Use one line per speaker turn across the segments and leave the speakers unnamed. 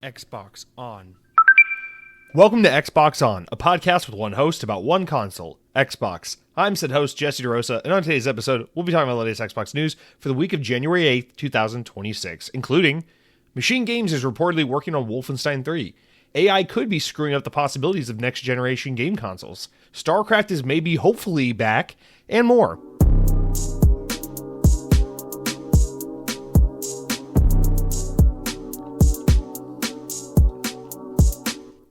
Xbox On. Welcome to Xbox On, a podcast with one host about one console, Xbox. I'm said host Jesse DeRosa, and on today's episode, we'll be talking about the latest Xbox news for the week of January 8th, 2026, including Machine Games is reportedly working on Wolfenstein 3. AI could be screwing up the possibilities of next-generation game consoles. StarCraft is maybe hopefully back, and more.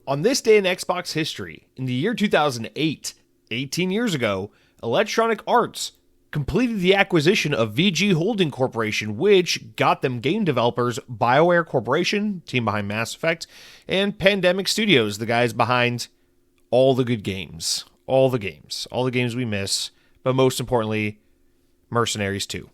On this day in Xbox history, in the year 2008, 18 years ago, Electronic Arts completed the acquisition of VG Holding Corporation, which got them game developers BioWare Corporation, team behind Mass Effect, and Pandemic Studios, the guys behind all the good games. All the games we miss, but most importantly, Mercenaries 2.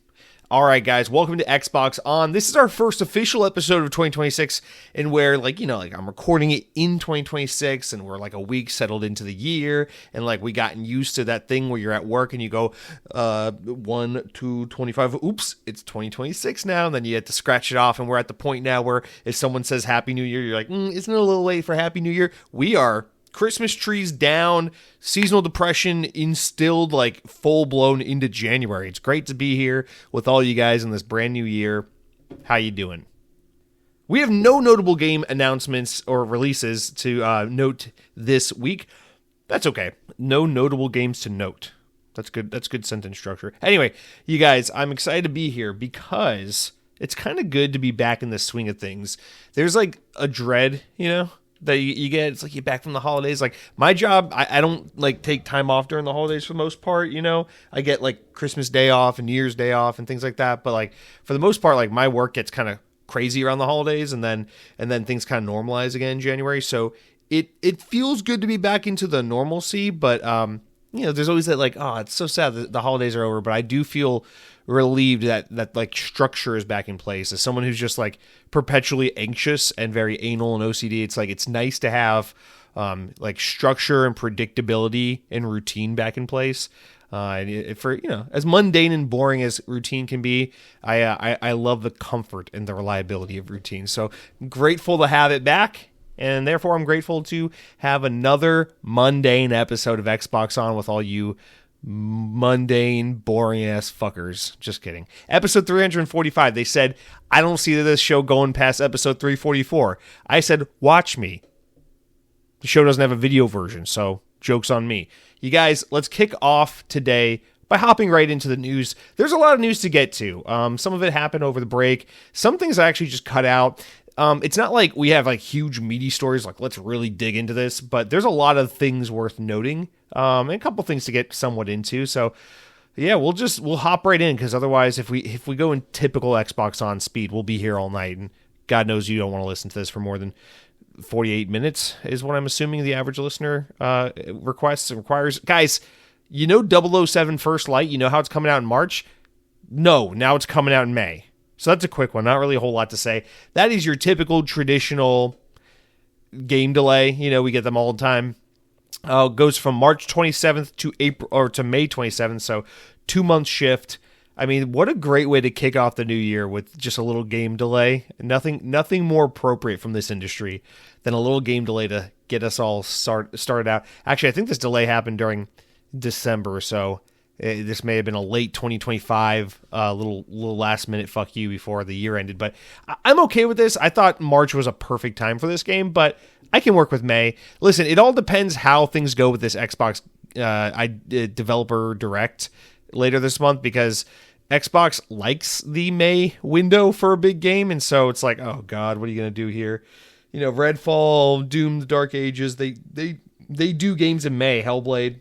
All right, guys, welcome to Xbox On. This is our first official episode of 2026, and where, I'm recording it in 2026, and we're like a week settled into the year, and we gotten used to that thing where you're at work and you go, 1, 2, 25, oops, it's 2026 now, and then you have to scratch it off, and we're at the point now where if someone says Happy New Year, you're like, isn't it a little late for Happy New Year? We are. Christmas trees down, seasonal depression instilled full-blown into January. It's great to be here with all you guys in this brand new year. How you doing? We have no notable game announcements or releases to note this week. That's okay. No notable games to note. That's good. That's good sentence structure. Anyway, you guys, I'm excited to be here because it's kind of good to be back in the swing of things. There's a dread, that you get. It's you're back from the holidays. My job, I don't take time off during the holidays for the most part. I get Christmas Day off and New Year's Day off and things like that. But for the most part, my work gets kind of crazy around the holidays, and then things kind of normalize again in January. So it feels good to be back into the normalcy. But there's always that it's so sad that the holidays are over. But I do feel relieved that structure is back in place. As someone who's just perpetually anxious and very anal and OCD, it's nice to have structure and predictability and routine back in place. For as mundane and boring as routine can be, I love the comfort and the reliability of routine. So I'm grateful to have it back. And therefore, I'm grateful to have another mundane episode of Xbox On with all you mundane, boring-ass fuckers. Just kidding. Episode 345, they said, I don't see this show going past episode 344. I said, watch me. The show doesn't have a video version, so joke's on me. You guys, let's kick off today by hopping right into the news. There's a lot of news to get to. Some of it happened over the break. Some things I actually just cut out. It's not like we have huge meaty stories, let's really dig into this, but there's a lot of things worth noting, and a couple things to get somewhat into. So yeah, we'll hop right in, because otherwise if we go in typical Xbox On speed, we'll be here all night, and God knows you don't want to listen to this for more than 48 minutes is what I'm assuming the average listener requires. Guys, 007 First Light, how it's coming out in March? No, now it's coming out in May. So that's a quick one. Not really a whole lot to say. That is your typical traditional game delay. We get them all the time. Goes from March 27th to May 27th. So 2-month shift. I mean, what a great way to kick off the new year with just a little game delay. Nothing more appropriate from this industry than a little game delay to get us all started out. Actually, I think this delay happened during December, so this may have been a late 2025 little last minute fuck you before the year ended, but I'm okay with this. I thought March was a perfect time for this game, but I can work with May. Listen, it all depends how things go with this Xbox developer direct later this month, because Xbox likes the May window for a big game, and so it's oh God, what are you gonna do here? Redfall, Doom, The Dark Ages, they do games in May. Hellblade,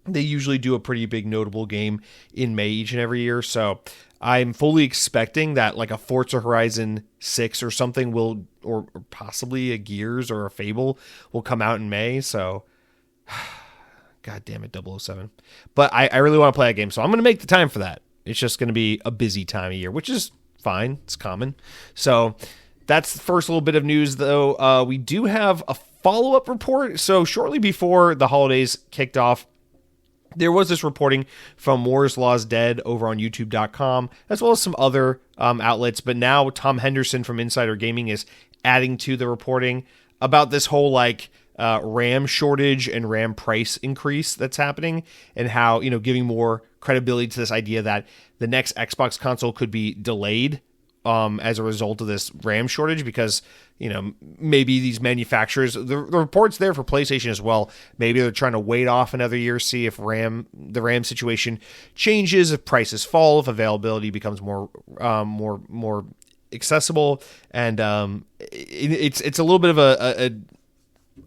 they usually do a pretty big notable game in May each and every year. So I'm fully expecting that a Forza Horizon 6 or something will, or possibly a Gears or a Fable will come out in May. So God damn it, 007. But I really want to play that game. So I'm going to make the time for that. It's just going to be a busy time of year, which is fine. It's common. So that's the first little bit of news, though. We do have a follow-up report. So shortly before the holidays kicked off, there was this reporting from Moore's Law's Dead over on YouTube.com, as well as some other outlets. But now Tom Henderson from Insider Gaming is adding to the reporting about this whole like RAM shortage and RAM price increase that's happening, and how, giving more credibility to this idea that the next Xbox console could be delayed as a result of this RAM shortage, because maybe these manufacturers, the report's there for PlayStation as well, maybe they're trying to wait off another year, see if the RAM situation changes, if prices fall, if availability becomes more accessible, and it's a little bit of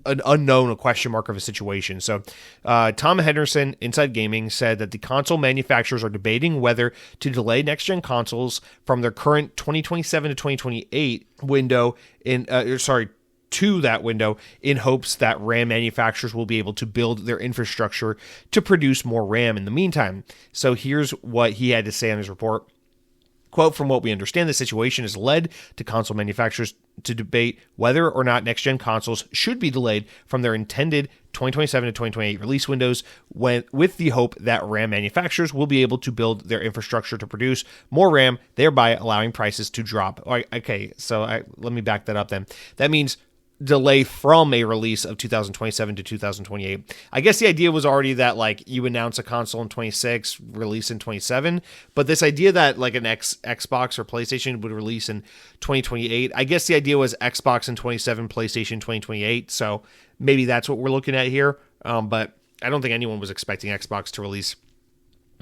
an unknown, a question mark of a situation. So Tom Henderson, Inside Gaming, said that the console manufacturers are debating whether to delay next-gen consoles from their current 2027 to 2028 window to that window, in hopes that RAM manufacturers will be able to build their infrastructure to produce more RAM in the meantime. So here's what he had to say on his report. Quote, "From what we understand, the situation has led to console manufacturers to debate whether or not next-gen consoles should be delayed from their intended 2027 to 2028 release windows, with the hope that RAM manufacturers will be able to build their infrastructure to produce more RAM, thereby allowing prices to drop." Okay, so let me back that up then. That means delay from a release of 2027 to 2028. I guess the idea was already that like you announce a console in 26, release in 27, but this idea that like an Xbox or PlayStation would release in 2028, I guess the idea was Xbox in 27, PlayStation 2028, so maybe that's what we're looking at here, but I don't think anyone was expecting Xbox to release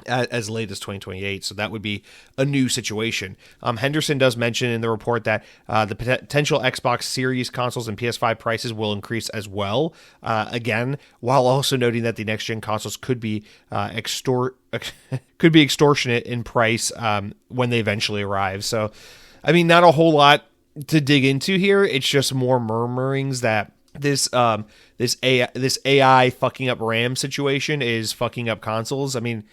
as late as 2028, so that would be a new situation. Henderson does mention in the report that the potential Xbox Series consoles and PS5 prices will increase as well, again, while also noting that the next-gen consoles could be extortionate in price when they eventually arrive. So, I mean, not a whole lot to dig into here. It's just more murmurings that this AI fucking up RAM situation is fucking up consoles. I mean,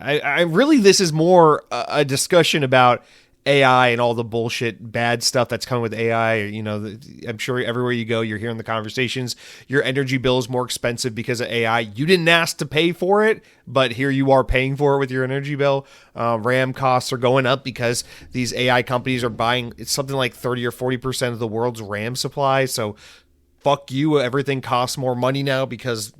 I really, this is more a discussion about AI and all the bullshit, bad stuff that's coming with AI. I'm sure everywhere you go, you're hearing the conversations. Your energy bill is more expensive because of AI. You didn't ask to pay for it, but here you are paying for it with your energy bill. RAM costs are going up because these AI companies are buying, it's something like 30 or 40% of the world's RAM supply. So fuck you. Everything costs more money now because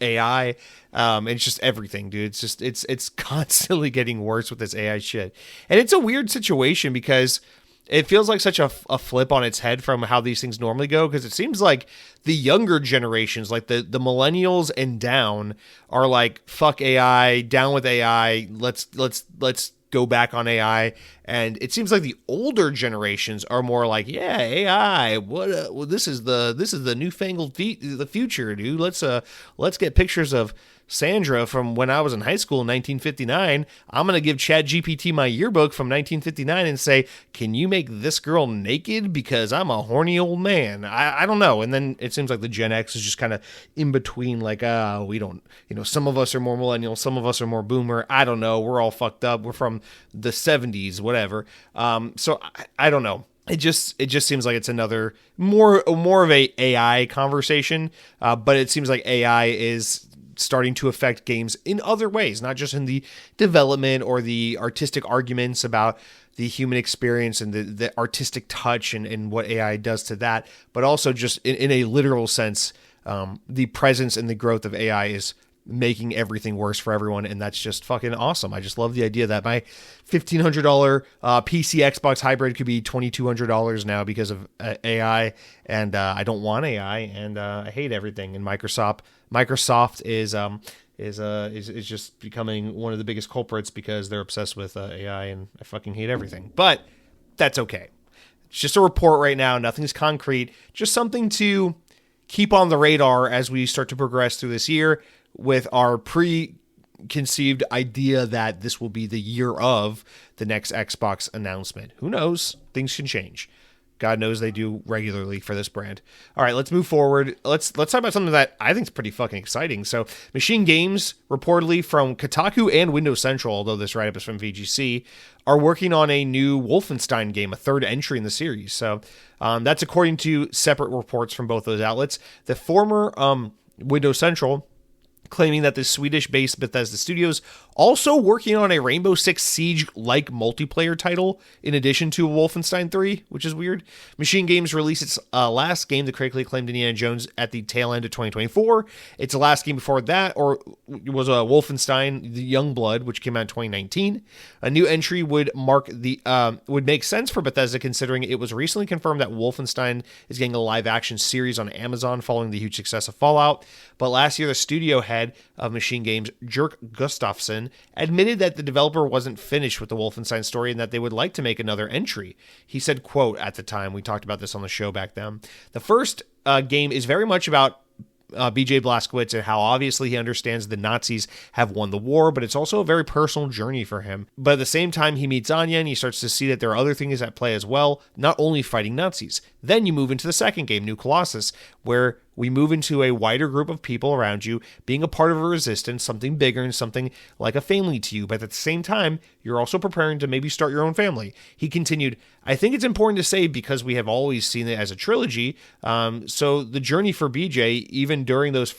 AI. It's just everything, dude. It's constantly getting worse with this AI shit. And it's a weird situation because it feels like such a flip on its head from how these things normally go, because it seems like the younger generations, like the millennials and down, are like, fuck AI, down with AI, let's go back on AI. And it seems like the older generations are more like, yeah, AI, well, this is the newfangled the future, dude. Let's get pictures of Sandra from when I was in high school in 1959. I'm going to give ChatGPT my yearbook from 1959 and say, can you make this girl naked? Because I'm a horny old man. I don't know. And then it seems like the Gen X is just kind of in between, like, we don't, some of us are more millennial, some of us are more boomer. I don't know. We're all fucked up. We're from the 70s, whatever. So I don't know. It just seems like it's another more of a AI conversation, but it seems like AI is starting to affect games in other ways, not just in the development or the artistic arguments about the human experience and the artistic touch and what AI does to that, but also just in a literal sense, the presence and the growth of AI is making everything worse for everyone, and that's just fucking awesome. I just love the idea that my $1,500 PC Xbox hybrid could be $2,200 now because of AI, and I don't want AI, and I hate everything. And Microsoft is just becoming one of the biggest culprits because they're obsessed with AI, and I fucking hate everything. But that's okay. It's just a report right now. Nothing's concrete. Just something to keep on the radar as we start to progress through this year, with our preconceived idea that this will be the year of the next Xbox announcement. Who knows? Things can change. God knows they do regularly for this brand. All right, let's move forward. Let's talk about something that I think is pretty fucking exciting. So, Machine Games, reportedly from Kotaku and Windows Central, although this write-up is from VGC, are working on a new Wolfenstein game, a third entry in the series. So, that's according to separate reports from both those outlets. The former Windows Central claiming that the Swedish-based Bethesda Studios also working on a Rainbow Six Siege-like multiplayer title in addition to Wolfenstein 3, which is weird. Machine Games released its last game, the critically acclaimed Indiana Jones, at the tail end of 2024. Its last game before that was Wolfenstein: The Youngblood, which came out in 2019. A new entry would make sense for Bethesda, considering it was recently confirmed that Wolfenstein is getting a live-action series on Amazon following the huge success of Fallout. But last year, the studio head of Machine Games, Jerk Gustafsson, admitted that the developer wasn't finished with the Wolfenstein story and that they would like to make another entry. He said, quote, at the time, we talked about this on the show back then, the first game is very much about BJ Blazkowicz and how obviously he understands the Nazis have won the war, but it's also a very personal journey for him. But at the same time, he meets Anya and he starts to see that there are other things at play as well, not only fighting Nazis. Then you move into the second game, New Colossus, where we move into a wider group of people around you, being a part of a resistance, something bigger and something like a family to you. But at the same time, you're also preparing to maybe start your own family. He continued, I think it's important to say, because we have always seen it as a trilogy, so the journey for BJ, even during those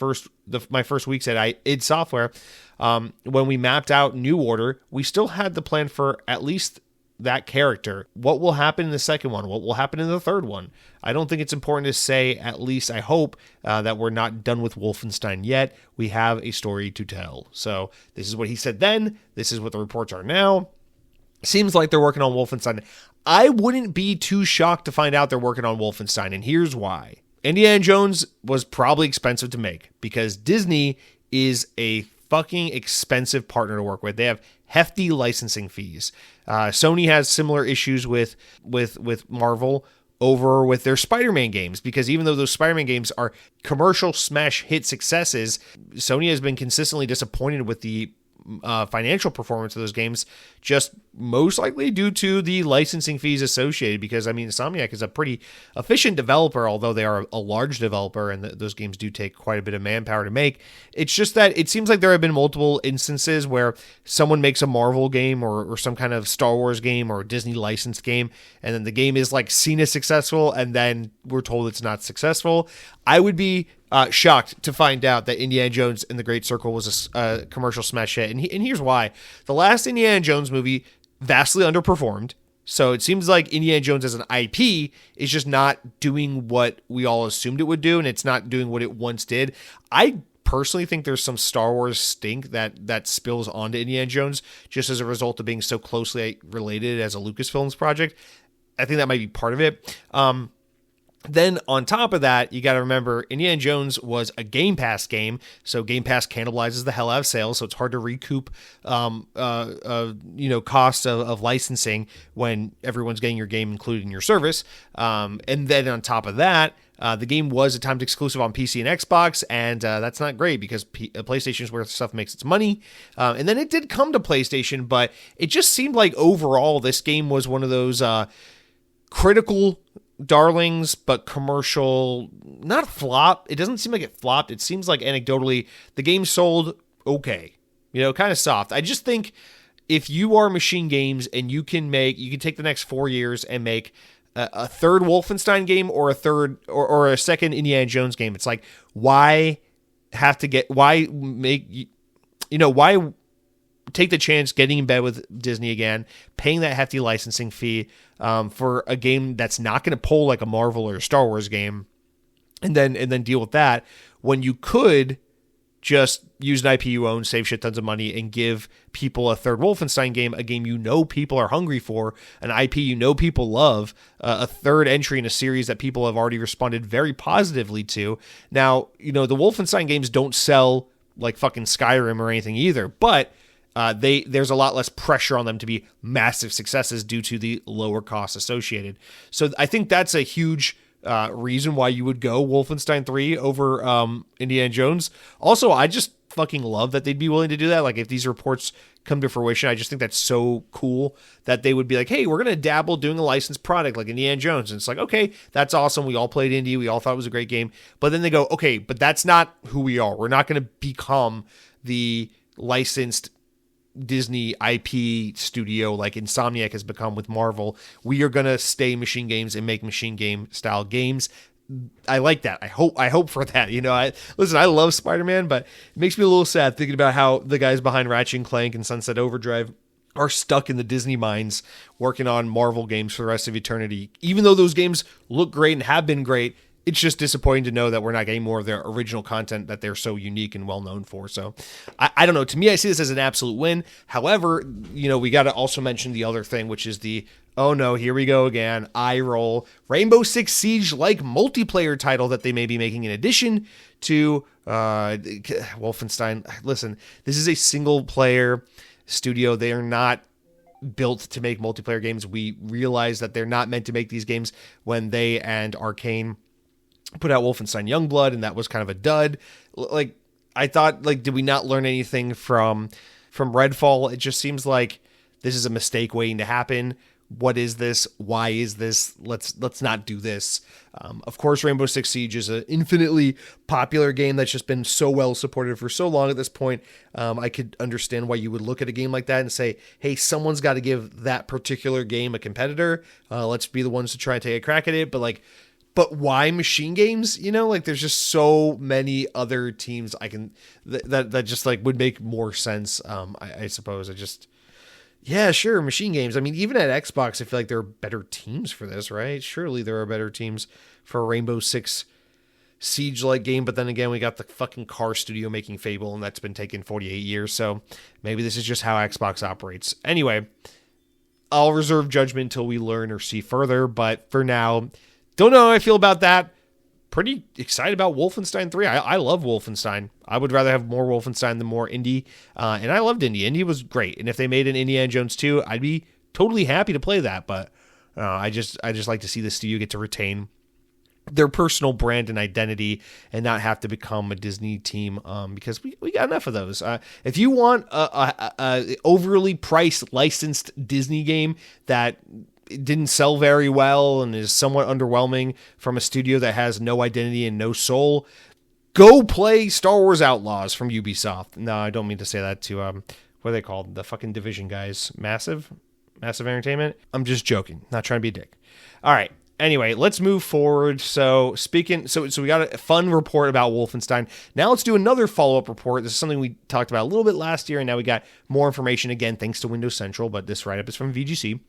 my first weeks at id Software, when we mapped out New Order, we still had the plan for at least that character. What will happen in the second one? What will happen in the third one? I don't think it's important to say, at least I hope, that we're not done with Wolfenstein yet. We have a story to tell. So this is what he said then. This is what the reports are now. Seems like they're working on Wolfenstein. I wouldn't be too shocked to find out they're working on Wolfenstein, and here's why. Indiana Jones was probably expensive to make because Disney is a fucking expensive partner to work with. They have hefty licensing fees. Sony has similar issues with Marvel over with their Spider-Man games, because even though those Spider-Man games are commercial smash hit successes, Sony has been consistently disappointed with the financial performance of those games, just most likely due to the licensing fees associated, because I mean, Insomniac is a pretty efficient developer, although they are a large developer and those games do take quite a bit of manpower to make. It's just that it seems like there have been multiple instances where someone makes a Marvel game or some kind of Star Wars game or Disney licensed game, and then the game is like seen as successful and then we're told it's not successful. I would be shocked to find out that Indiana Jones and the Great Circle was a commercial smash hit. And here's why. The last Indiana Jones movie vastly underperformed. So it seems like Indiana Jones as an IP is just not doing what we all assumed it would do, and it's not doing what it once did. I personally think there's some Star Wars stink that spills onto Indiana Jones just as a result of being so closely related as a Lucasfilms project. I think that might be part of it. Then on top of that, you got to remember Indiana Jones was a Game Pass game, so Game Pass cannibalizes the hell out of sales, so it's hard to recoup, costs of licensing when everyone's getting your game included in your service. And then on top of that, the game was a timed exclusive on PC and Xbox, and that's not great because PlayStation is where stuff makes its money. And then it did come to PlayStation, but it just seemed like overall this game was one of those critical darlings, but commercial, not flop. It doesn't seem like it flopped. It seems like anecdotally the game sold okay, kind of soft. I just think if you are Machine Games and you can take the next 4 years and make a third Wolfenstein game or a second Indiana Jones game, it's like, why take the chance getting in bed with Disney again, paying that hefty licensing fee for a game that's not going to pull like a Marvel or a Star Wars game, and then deal with that when you could just use an IP you own, save shit tons of money, and give people a third Wolfenstein game, a game people are hungry for, an IP people love, a third entry in a series that people have already responded very positively to. Now, the Wolfenstein games don't sell like fucking Skyrim or anything either, but there's a lot less pressure on them to be massive successes due to the lower costs associated. So I think that's a huge reason why you would go Wolfenstein 3 over Indiana Jones. Also, I just fucking love that they'd be willing to do that. Like, if these reports come to fruition, I just think that's so cool that they would be like, hey, we're going to dabble doing a licensed product like Indiana Jones. And it's like, okay, that's awesome. We all played Indy. We all thought it was a great game. But then they go, okay, but that's not who we are. We're not going to become the licensed Disney IP studio like Insomniac has become with Marvel. We are going to stay Machine Games and make Machine Game style games. I like that. I hope for that. I love Spider-Man, but it makes me a little sad thinking about how the guys behind Ratchet and Clank and Sunset Overdrive are stuck in the Disney mines working on Marvel games for the rest of eternity. Even though those games look great and have been great, it's just disappointing to know that we're not getting more of their original content that they're so unique and well known for. So I don't know. To me, I see this as an absolute win. However, we got to also mention the other thing, which is the, oh no, here we go again, eye roll, Rainbow Six Siege-like multiplayer title that they may be making in addition to Wolfenstein. Listen, this is a single player studio. They are not built to make multiplayer games. We realize that they're not meant to make these games when they and Arcane put out Wolfenstein Youngblood, and that was kind of a dud. I thought, did we not learn anything from Redfall? It just seems like this is a mistake waiting to happen. What is this? Why is this? Let's not do this. Of course, Rainbow Six Siege is an infinitely popular game that's just been so well supported for so long at this point. I could understand why you would look at a game like that and say, hey, someone's got to give that particular game a competitor. Let's be the ones to try and take a crack at it. But why Machine Games? There's just so many other teams that just would make more sense. I suppose. Yeah, sure, Machine Games. I mean, even at Xbox, I feel like there are better teams for this, right? Surely there are better teams for a Rainbow Six Siege-like game, but then again, we got the fucking car studio making Fable, and that's been taking 48 years, so maybe this is just how Xbox operates. Anyway, I'll reserve judgment until we learn or see further, but for now, don't know how I feel about that. Pretty excited about Wolfenstein 3. I love Wolfenstein. I would rather have more Wolfenstein than more Indy. And I loved Indy. Indy was great. And if they made an Indiana Jones 2, I'd be totally happy to play that. But I just like to see the studio get to retain their personal brand and identity and not have to become a Disney team, because we got enough of those. If you want a overly priced licensed Disney game that didn't sell very well and is somewhat underwhelming from a studio that has no identity and no soul, go play Star Wars Outlaws from Ubisoft. No, I don't mean to say that to what are they called? The fucking Division guys. Massive Entertainment. I'm just joking. Not trying to be a dick. All right. Anyway, let's move forward. So we got a fun report about Wolfenstein. Now let's do another follow-up report. This is something we talked about a little bit last year, and now we got more information again thanks to Windows Central, but this write-up is from VGC.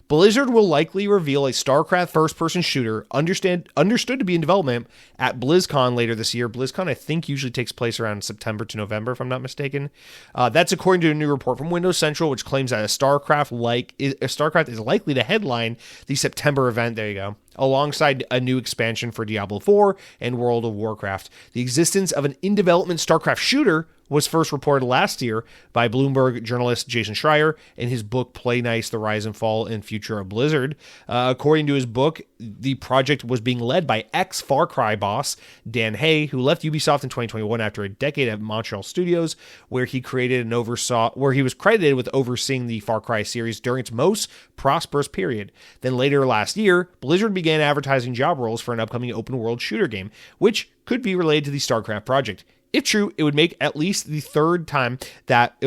Blizzard will likely reveal a StarCraft first-person shooter understood to be in development at BlizzCon later this year. BlizzCon, I think, usually takes place around September to November, if I'm not mistaken. That's according to a new report from Windows Central, which claims that StarCraft is likely to headline the September event. There you go. Alongside a new expansion for Diablo 4 and World of Warcraft. The existence of an in-development StarCraft shooter was first reported last year by Bloomberg journalist Jason Schreier in his book Play Nice, The Rise and Fall and Future of Blizzard. According to his book, the project was being led by ex-Far Cry boss Dan Hay, who left Ubisoft in 2021 after a decade at Montreal Studios, where he was credited with overseeing the Far Cry series during its most prosperous period. Then later last year, Blizzard began advertising job roles for an upcoming open-world shooter game, which could be related to the StarCraft project. If true, it would mark at least the third time that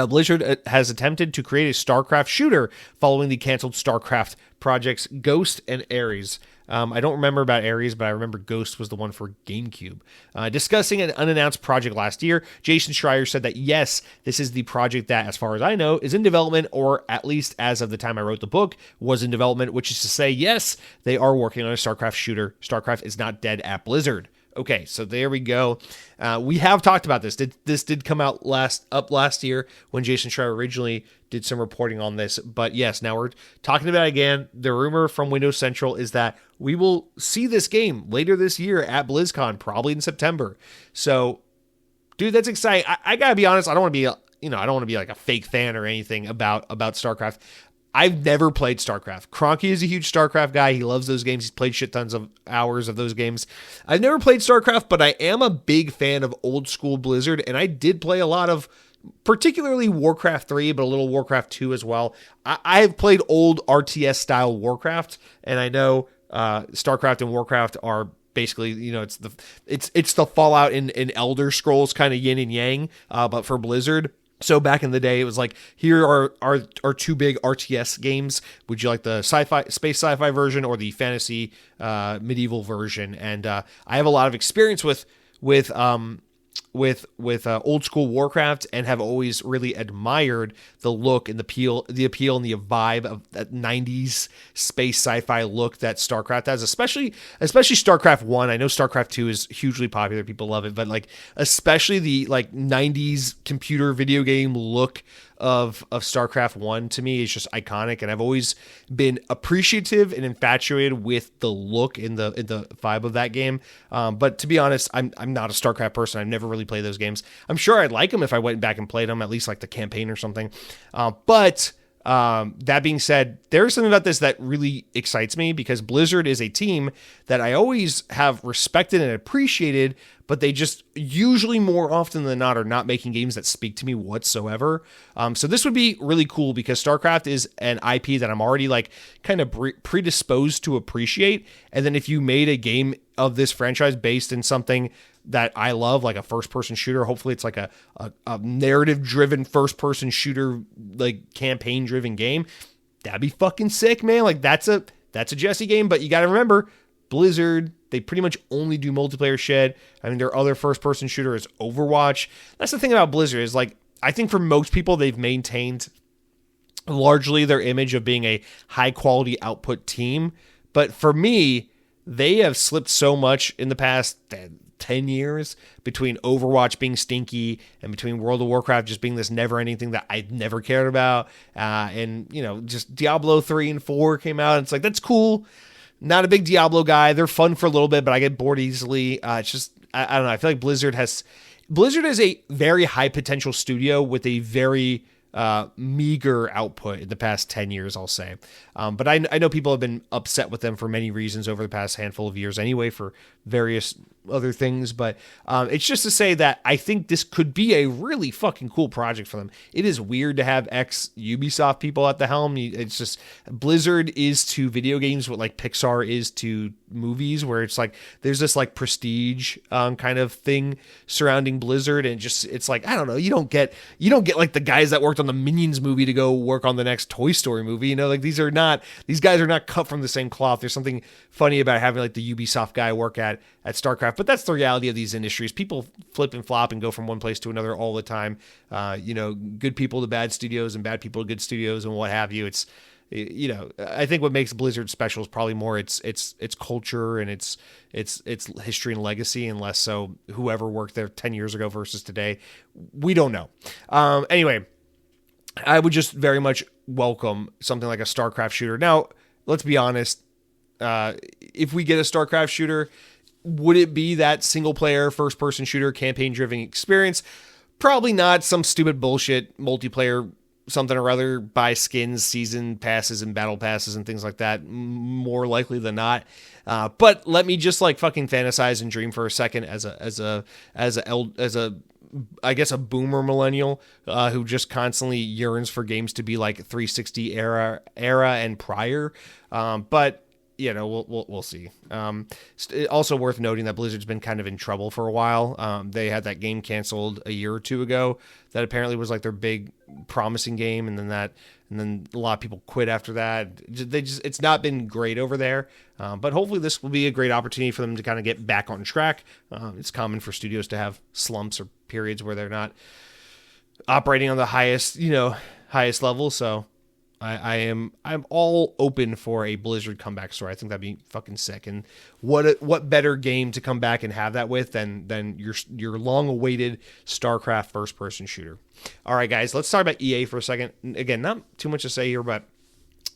Blizzard has attempted to create a StarCraft shooter following the canceled StarCraft projects Ghost and Ares. I don't remember about Ares, but I remember Ghost was the one for GameCube. Discussing an unannounced project last year, Jason Schreier said that yes, this is the project that, as far as I know, is in development, or at least as of the time I wrote the book, was in development, which is to say, yes, they are working on a StarCraft shooter. StarCraft is not dead at Blizzard. Okay, so there we go. We have talked about this. This did come out last year when Jason Schreier originally did some reporting on this. But yes, now we're talking about it again. The rumor from Windows Central is that we will see this game later this year at BlizzCon, probably in September. So, dude, that's exciting. I gotta be honest. I don't want to be like a fake fan or anything about StarCraft. I've never played StarCraft. Cronky is a huge StarCraft guy. He loves those games. He's played shit tons of hours of those games. I've never played StarCraft, but I am a big fan of old school Blizzard, and I did play a lot of, particularly Warcraft 3, but a little Warcraft 2 as well. I have played old RTS style Warcraft, and I know StarCraft and Warcraft are basically, it's the Fallout in Elder Scrolls kind of yin and yang, but for Blizzard. So back in the day, it was like, here are our two big RTS games. Would you like the space sci-fi version or the fantasy medieval version? And I have a lot of experience with old school Warcraft, and have always really admired the look and the appeal and the vibe of that 90s space sci-fi look that StarCraft has, especially StarCraft 1. I know StarCraft 2 is hugely popular, people love it, but like especially the like 90s computer video game look of StarCraft 1 to me is just iconic, and I've always been appreciative and infatuated with the look in the vibe of that game. But to be honest, I'm not a StarCraft person. I've never really played those games. I'm sure I'd like them if I went back and played them, at least like the campaign or something. But that being said, there's something about this that really excites me, because Blizzard is a team that I always have respected and appreciated, but they just usually more often than not are not making games that speak to me whatsoever. So this would be really cool, because StarCraft is an IP that I'm already like kind of predisposed to appreciate. And then if you made a game of this franchise based in something that I love, like a first-person shooter, hopefully it's like a narrative-driven first-person shooter, like campaign-driven game, that'd be fucking sick, man. Like that's a Jesse game, but you got to remember, Blizzard, they pretty much only do multiplayer shit. I mean, their other first-person shooter is Overwatch. That's the thing about Blizzard, is like, I think for most people, they've maintained largely their image of being a high-quality output team. But for me, they have slipped so much in the past 10 years between Overwatch being stinky and between World of Warcraft just being this never-ending thing that I never cared about. And, you know, just Diablo 3 and 4 came out, and it's like, that's cool. Not a big Diablo guy. They're fun for a little bit, but I get bored easily. It's just, I don't know. I feel like Blizzard is a very high potential studio with a very meager output in the past 10 years, I'll say. But I know people have been upset with them for many reasons over the past handful of years anyway, for various other things. But it's just to say that I think this could be a really fucking cool project for them. It is weird to have ex-Ubisoft people at the helm. It's just, Blizzard is to video games what like Pixar is to movies, where it's like there's this like prestige kind of thing surrounding Blizzard, and just it's like, I don't know, you don't get like the guys that worked on the Minions movie to go work on the next Toy Story movie, you know, like these guys are not cut from the same cloth. There's something funny about having like the Ubisoft guy work at StarCraft, but that's the reality of these industries. People flip and flop and go from one place to another all the time. You know, good people to bad studios and bad people to good studios and what have you. It's, you know, I think what makes Blizzard special is probably more its culture and its history and legacy, and less so whoever worked there 10 years ago versus today. We don't know. Anyway, I would just very much welcome something like a StarCraft shooter. Now, let's be honest. If we get a StarCraft shooter, would it be that single player first person shooter campaign driven experience? Probably not. Some stupid bullshit multiplayer something or other, buy skins, season passes, and battle passes and things like that. More likely than not. But let me just like fucking fantasize and dream for a second as a I guess a boomer millennial who just constantly yearns for games to be like 360 era and prior. But you know, we'll see. Also worth noting that Blizzard's been kind of in trouble for a while. They had that game canceled a year or two ago that apparently was like their big promising game, and then a lot of people quit after that. It's not been great over there. But hopefully this will be a great opportunity for them to kind of get back on track. It's common for studios to have slumps or periods where they're not operating on the highest level. So I'm all open for a Blizzard comeback story. I think that'd be fucking sick. And what better game to come back and have that with than your long awaited StarCraft first person shooter. All right, guys, let's talk about EA for a second. Again, not too much to say here, but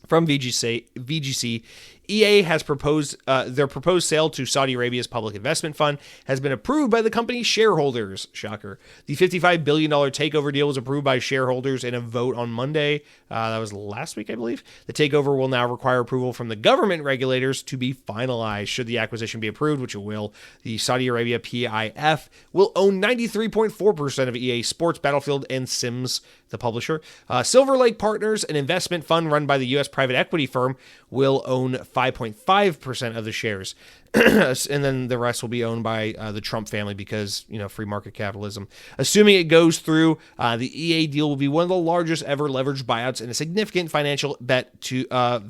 from VGC, EA has proposed their proposed sale to Saudi Arabia's public investment fund has been approved by the company's shareholders. Shocker. The $55 billion takeover deal was approved by shareholders in a vote on Monday. That was last week, I believe. The takeover will now require approval from the government regulators to be finalized. Should the acquisition be approved, which it will, the Saudi Arabia PIF will own 93.4% of EA Sports, Battlefield, and Sims, the publisher. Silver Lake Partners, an investment fund run by the U.S. private equity firm, will own 5.5% of the shares. And then the rest will be owned by the Trump family because, free market capitalism. Assuming it goes through, the EA deal will be one of the largest ever leveraged buyouts and a significant financial bet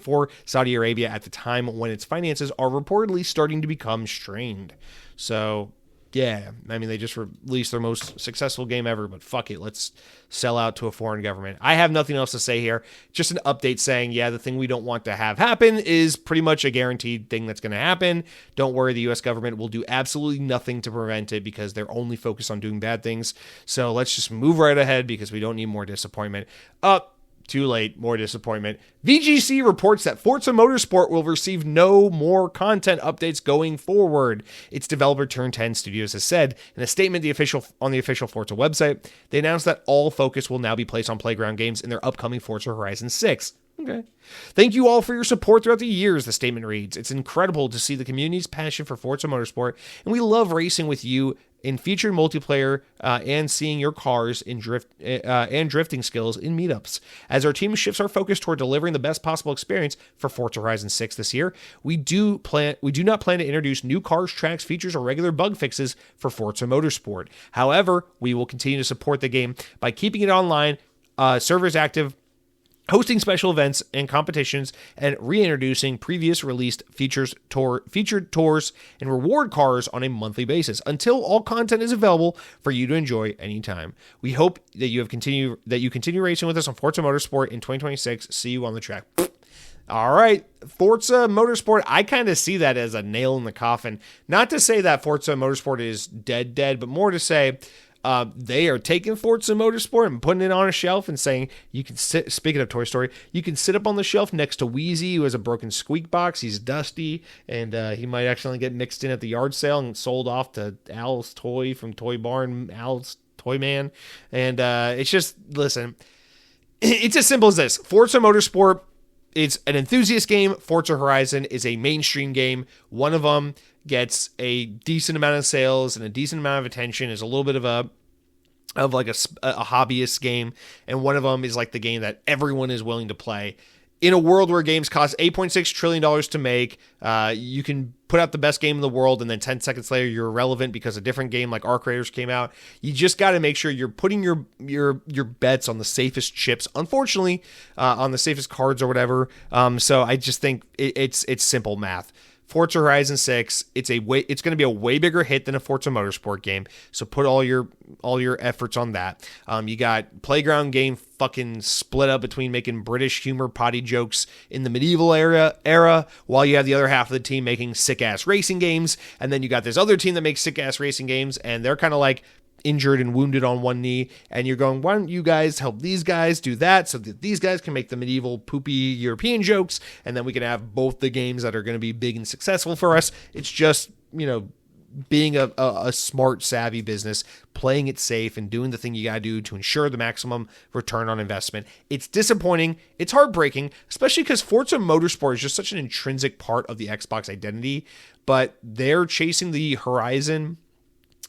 for Saudi Arabia at the time when its finances are reportedly starting to become strained. So, yeah, I mean, they just released their most successful game ever, but fuck it, let's sell out to a foreign government. I have nothing else to say here. Just an update saying, yeah, the thing we don't want to have happen is pretty much a guaranteed thing that's going to happen. Don't worry, the U.S. government will do absolutely nothing to prevent it because they're only focused on doing bad things. So let's just move right ahead because we don't need more disappointment. Too late, more disappointment. VGC reports that Forza Motorsport will receive no more content updates going forward. Its developer Turn 10 Studios has said in a statement on the official Forza website. They announced that all focus will now be placed on Playground games in their upcoming Forza Horizon 6. Okay. Thank you all for your support throughout the years, the statement reads. It's incredible to see the community's passion for Forza Motorsport, and we love racing with you in featured multiplayer and seeing your cars in drifting skills in meetups. As our team shifts our focus toward delivering the best possible experience for Forza Horizon 6 this year, we do not plan to introduce new cars, tracks, features, or regular bug fixes for Forza Motorsport. However, we will continue to support the game by keeping it online, servers active, hosting special events and competitions, and reintroducing previous released featured tours and reward cars on a monthly basis until all content is available for you to enjoy anytime. We hope that you continue racing with us on Forza Motorsport in 2026. See you on the track. All right, Forza Motorsport, I kind of see that as a nail in the coffin. Not to say that Forza Motorsport is dead, but more to say they are taking Forza Motorsport and putting it on a shelf and saying, you can sit, speaking of Toy Story, you can sit up on the shelf next to Wheezy, who has a broken squeak box. He's dusty, and he might accidentally get mixed in at the yard sale and sold off to Al's Toy from Toy Barn, Al's Toy Man. And it's just, listen, it's as simple as this. Forza Motorsport, it's an enthusiast game. Forza Horizon is a mainstream game. One of them gets a decent amount of sales and a decent amount of attention, is a little bit of a hobbyist game, and one of them is like the game that everyone is willing to play. In a world where games cost $8.6 trillion to make, you can put out the best game in the world, and then 10 seconds later you're irrelevant because a different game like Arc Raiders came out. You just got to make sure you're putting your bets on the safest chips, unfortunately, on the safest cards or whatever. So I just think it's simple math. Forza Horizon 6, it's going to be a way bigger hit than a Forza Motorsport game. So put all your efforts on that. You got Playground game fucking split up between making British humor potty jokes in the medieval era, while you have the other half of the team making sick ass racing games, and then you got this other team that makes sick ass racing games, and they're kind of like injured and wounded on one knee, and you're going, why don't you guys help these guys do that so that these guys can make the medieval poopy European jokes, and then we can have both the games that are going to be big and successful for us. It's just, being a smart, savvy business, playing it safe and doing the thing you gotta do to ensure the maximum return on investment. It's disappointing. It's heartbreaking, especially because Forza Motorsport is just such an intrinsic part of the Xbox identity, but they're chasing the Horizon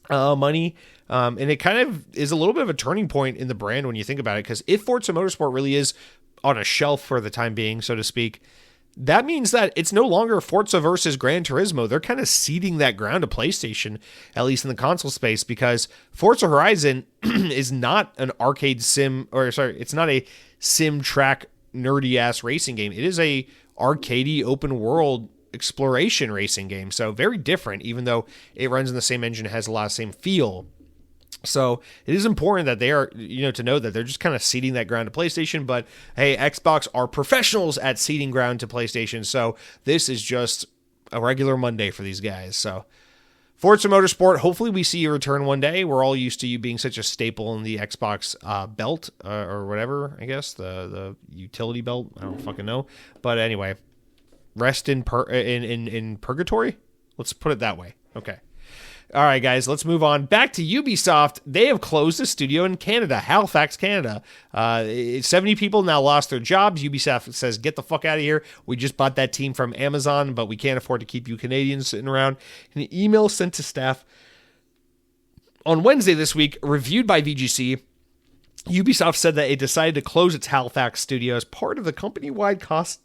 money. And it kind of is a little bit of a turning point in the brand when you think about it, because if Forza Motorsport really is on a shelf for the time being, so to speak, that means that it's no longer Forza versus Gran Turismo. They're kind of ceding that ground to PlayStation, at least in the console space, because Forza Horizon is not an arcade sim, it's not a sim track nerdy ass racing game. It is a arcadey open world exploration racing game. So very different, even though it runs in the same engine, has a lot of same feel. So it is important that they are, to know that they're just kind of ceding that ground to PlayStation. But hey, Xbox are professionals at ceding ground to PlayStation. So this is just a regular Monday for these guys. So Forza Motorsport, hopefully we see you return one day. We're all used to you being such a staple in the Xbox belt or whatever, I guess, the utility belt. I don't fucking know. But anyway, rest in purgatory? Let's put it that way. Okay. All right, guys, let's move on. Back to Ubisoft. They have closed a studio in Canada, Halifax, Canada. 70 people now lost their jobs. Ubisoft says, get the fuck out of here. We just bought that team from Amazon, but we can't afford to keep you Canadians sitting around. An email sent to staff on Wednesday this week, reviewed by VGC, Ubisoft said that it decided to close its Halifax studio as part of the company-wide cost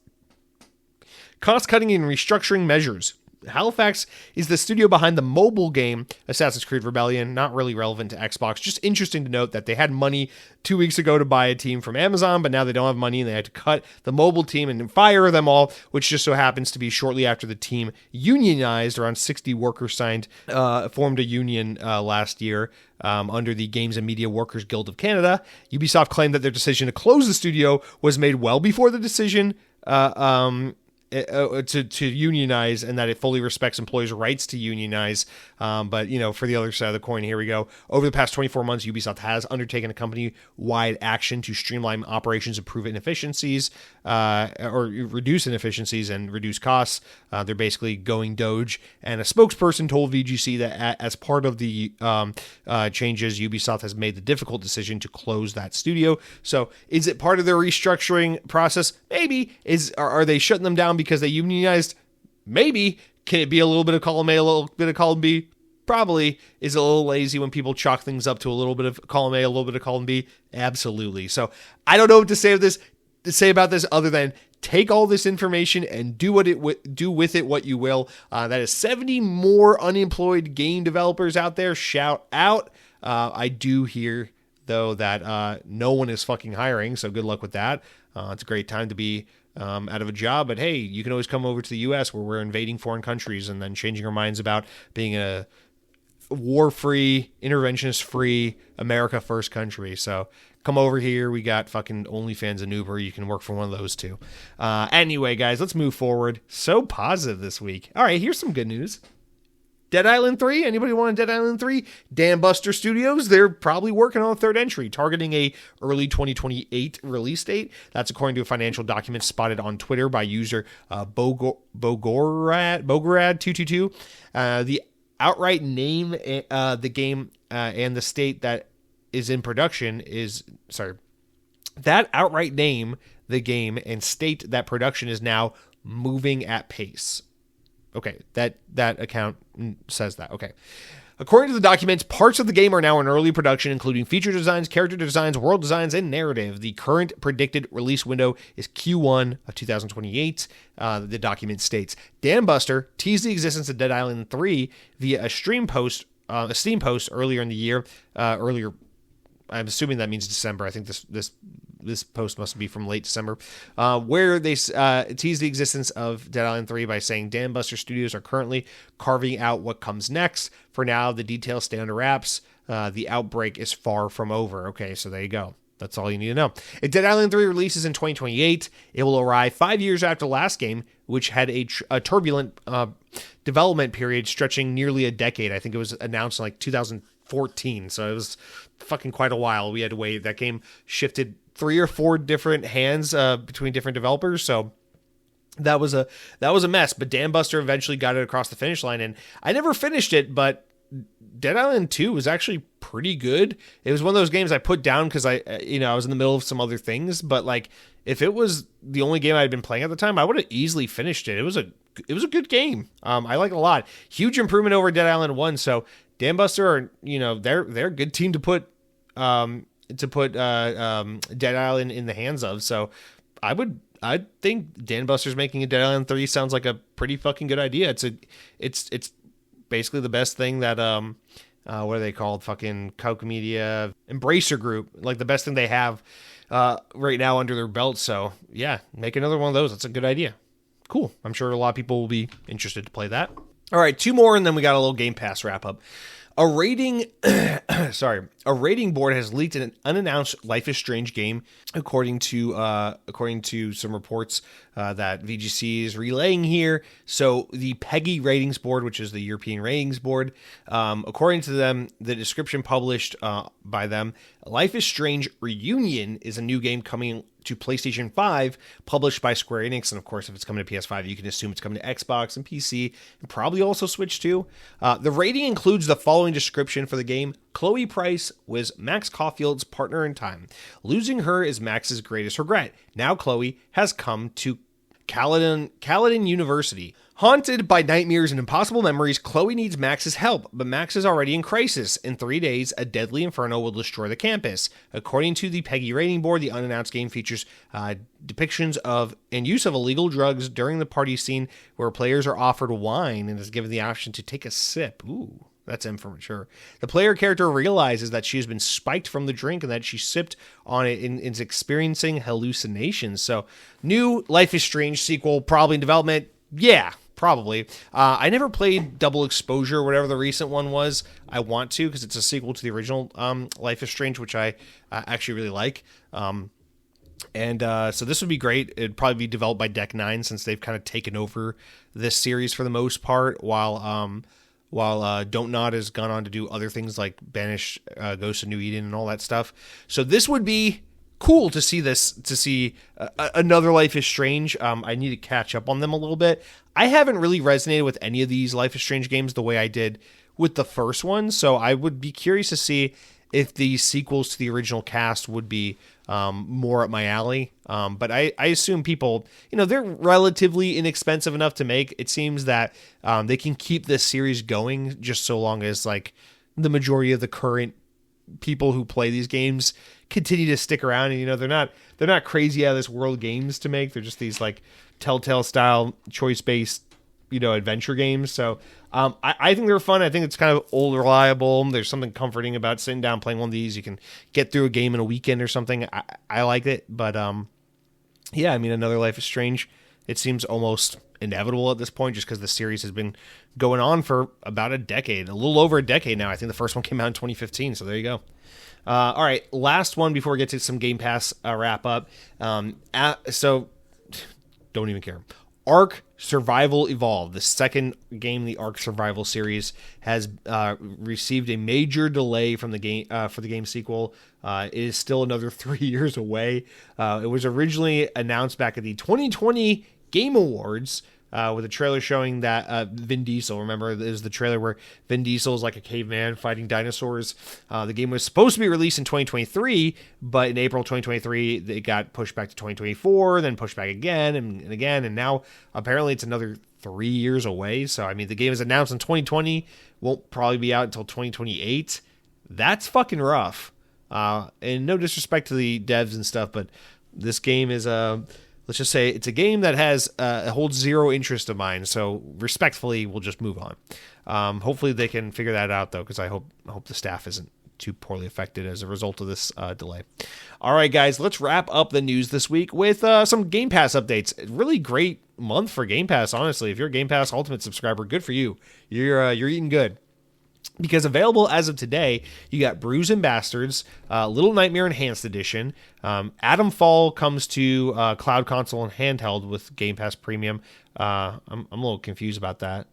cost-cutting and restructuring measures. Halifax is the studio behind the mobile game Assassin's Creed Rebellion, not really relevant to Xbox. Just interesting to note that they had money 2 weeks ago to buy a team from Amazon, but now they don't have money and they had to cut the mobile team and fire them all, which just so happens to be shortly after the team unionized. Around 60 workers formed a union last year under the Games and Media Workers Guild of Canada. Ubisoft claimed that their decision to close the studio was made well before the decision to unionize, and that it fully respects employees' rights to unionize. But, for the other side of the coin, here we go. Over the past 24 months, Ubisoft has undertaken a company-wide action to streamline operations, improve inefficiencies, or reduce inefficiencies and reduce costs. They're basically going Doge. And a spokesperson told VGC that as part of the changes, Ubisoft has made the difficult decision to close that studio. So is it part of their restructuring process? Maybe. Are they shutting them down because they unionized? Maybe. Can it be a little bit of column A, a little bit of column B? Probably. Is it a little lazy when people chalk things up to a little bit of column A, a little bit of column B? Absolutely. So I don't know what to say about this other than take all this information and do with it what you will. That is 70 more unemployed game developers out there. Shout out. I do hear, though, that no one is fucking hiring, so good luck with that. It's a great time to be out of a job, but hey, you can always come over to the U.S. where we're invading foreign countries and then changing our minds about being a war-free, interventionist-free, America-first country. So come over here. We got fucking OnlyFans and Uber. You can work for one of those two. Anyway, guys, let's move forward. So positive this week. All right, here's some good news. Dead Island 3? Anybody want Dead Island 3? Dan Buster Studios, they're probably working on a third entry, targeting a early 2028 release date. That's according to a financial document spotted on Twitter by user Bogorad222. The outright name the game and the state that is in production that outright name the game and state that production is now moving at pace. Okay, that account says that. Okay. According to the documents, parts of the game are now in early production, including feature designs, character designs, world designs, and narrative. The current predicted release window is Q1 of 2028. The document states, Dan Buster teased the existence of Dead Island 3 via a Steam post earlier in the year. I'm assuming that means December. I think this post must be from late December, where they tease the existence of Dead Island 3 by saying Dan Buster Studios are currently carving out what comes next. For now, the details stay under wraps. The outbreak is far from over. Okay, so there you go. That's all you need to know. If Dead Island 3 releases in 2028, it will arrive 5 years after the last game, which had a turbulent development period stretching nearly a decade. I think it was announced in 2014, so it was fucking quite a while. We had to wait. That game shifted 3 or 4 different hands between different developers, so that was a mess. But Dan Buster eventually got it across the finish line, and I never finished it, but Dead Island 2 was actually pretty good. It was one of those games I put down because I was in the middle of some other things, but if it was the only game I had been playing at the time, I would have easily finished it. It was a good game. I like it a lot. Huge improvement over Dead Island 1. So Dan Buster are, they're a good team to put Dead Island in the hands of. So I think Dan Buster's making a Dead Island 3 sounds like a pretty fucking good idea. It's basically the best thing that what are they called? Fucking Coke Media Embracer Group, the best thing they have right now under their belt. So yeah, make another one of those. That's a good idea. Cool. I'm sure a lot of people will be interested to play that. All right, 2 more, and then we got a little Game Pass wrap up. A rating board has leaked an unannounced Life is Strange game, according to some reports that VGC is relaying here. So the PEGI ratings board, which is the European ratings board, according to them, the description published by them, Life is Strange Reunion is a new game coming to PlayStation 5, published by Square Enix. And of course, if it's coming to PS5, you can assume it's coming to Xbox and PC, and probably also Switch too. The rating includes the following description for the game. Chloe Price was Max Caulfield's partner in time. Losing her is Max's greatest regret. Now Chloe has come to Caledon University. Haunted by nightmares and impossible memories, Chloe needs Max's help, but Max is already in crisis. In 3 days, a deadly inferno will destroy the campus. According to the PEGI rating board, the unannounced game features depictions of and use of illegal drugs during the party scene, where players are offered wine and is given the option to take a sip. Ooh, that's M for mature. The player character realizes that she has been spiked from the drink and that she sipped on it and is experiencing hallucinations. So, new Life is Strange sequel, probably in development. Yeah, probably. I never played Double Exposure, whatever the recent one was. I want to, because it's a sequel to the original Life is Strange, which I actually really like. So this would be great. It'd probably be developed by Deck 9, since they've kind of taken over this series for the most part, while Don't Nod has gone on to do other things like Banish, Ghost of New Eden, and all that stuff. So this would be cool to see another Life is Strange. I need to catch up on them a little bit. I haven't really resonated with any of these Life is Strange games the way I did with the first one, so I would be curious to see if the sequels to the original cast would be more up my alley. But I assume people, they're relatively inexpensive enough to make. It seems that they can keep this series going just so long as like the majority of the current people who play these games continue to stick around, and they're not crazy out of this world games to make. They're just these like Telltale style choice based adventure games. So I think they're fun. I think it's kind of old reliable. There's something comforting about sitting down playing one of these. You can get through a game in a weekend or something. I like it, but another Life is Strange, it seems almost inevitable at this point, just because the series has been going on for about a little over a decade now. I think the first one came out in 2015, so there you go. All right, last one before we get to some Game Pass wrap up. So don't even care. Ark Survival Evolved, the second game in the Ark Survival series, has received a major delay from the game for the game sequel. It is still another 3 years away. It was originally announced back at the 2020 Game Awards, with a trailer showing that Vin Diesel, remember, there's the trailer where Vin Diesel is like a caveman fighting dinosaurs. The game was supposed to be released in 2023, but in April 2023, it got pushed back to 2024, then pushed back again and again, and now apparently it's another 3 years away. So, I mean, the game is announced in 2020, won't probably be out until 2028. That's fucking rough. And no disrespect to the devs and stuff, but this game is let's just say it's a game that holds zero interest of mine. So respectfully, we'll just move on. Hopefully they can figure that out though, because I hope the staff isn't too poorly affected as a result of this delay. All right, guys, let's wrap up the news this week with some Game Pass updates. Really great month for Game Pass, honestly. If you're a Game Pass Ultimate subscriber, good for you. You're eating good. Because available as of today, you got Brews and Bastards, Little Nightmare Enhanced Edition. Atom Fall comes to Cloud Console and handheld with Game Pass Premium. I'm a little confused about that.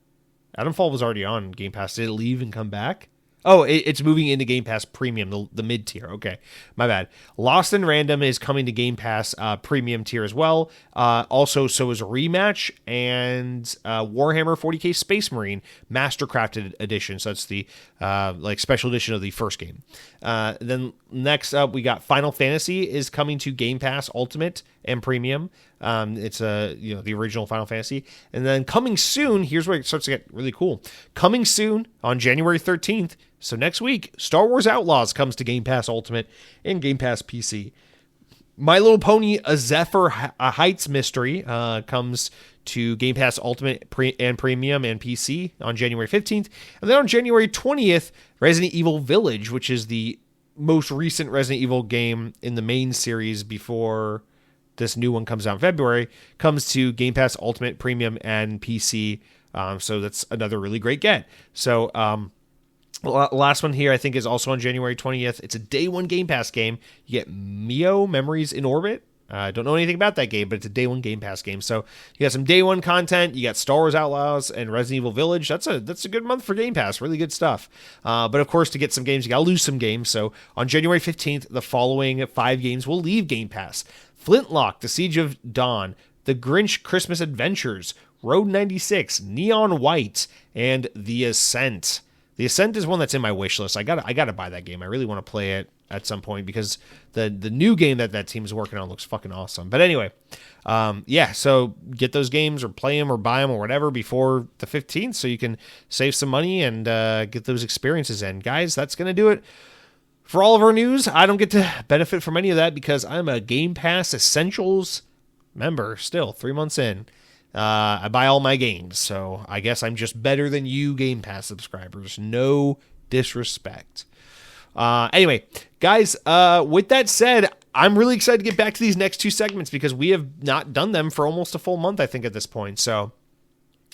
Atom Fall was already on Game Pass. Did it leave and come back? Oh, it's moving into Game Pass Premium, the mid tier. Okay, my bad. Lost in Random is coming to Game Pass Premium tier as well. Also, so is Rematch and Warhammer 40k Space Marine Mastercrafted Edition. So that's the special edition of the first game. Then next up, we got Final Fantasy is coming to Game Pass Ultimate and Premium. It's the original Final Fantasy. And then coming soon, here's where it starts to get really cool. Coming soon on January 13th, so next week, Star Wars Outlaws comes to Game Pass Ultimate and Game Pass PC. My Little Pony: A Zephyr Heights Mystery comes to Game Pass Ultimate and Premium and PC on January 15th. And then on January 20th, Resident Evil Village, which is the most recent Resident Evil game in the main series before this new one comes out in February, comes to Game Pass Ultimate, Premium, and PC. So that's another really great get. So last one here, I think, is also on January 20th. It's a day one Game Pass game. You get Mio Memories in Orbit. I don't know anything about that game, but it's a day one Game Pass game. So you got some day one content. You got Star Wars Outlaws and Resident Evil Village. That's a good month for Game Pass. Really good stuff. But of course, to get some games, you got to lose some games. So on January 15th, the following 5 games will leave Game Pass: Flintlock, The Siege of Dawn, The Grinch Christmas Adventures, Road 96, Neon White, and The Ascent. The Ascent is one that's in my wish list. I gotta buy that game. I really want to play it. at some point because the new game that team's working on looks fucking awesome. But anyway, so get those games or play them or buy them or whatever before the 15th so you can save some money and get those experiences in. Guys, that's going to do it for all of our news. I don't get to benefit from any of that because I'm a Game Pass Essentials member still, 3 months in. I buy all my games, so I guess I'm just better than you Game Pass subscribers. No disrespect. Anyway, guys, with that said, I'm really excited to get back to these next 2 segments because we have not done them for almost a full month, I think, at this point. So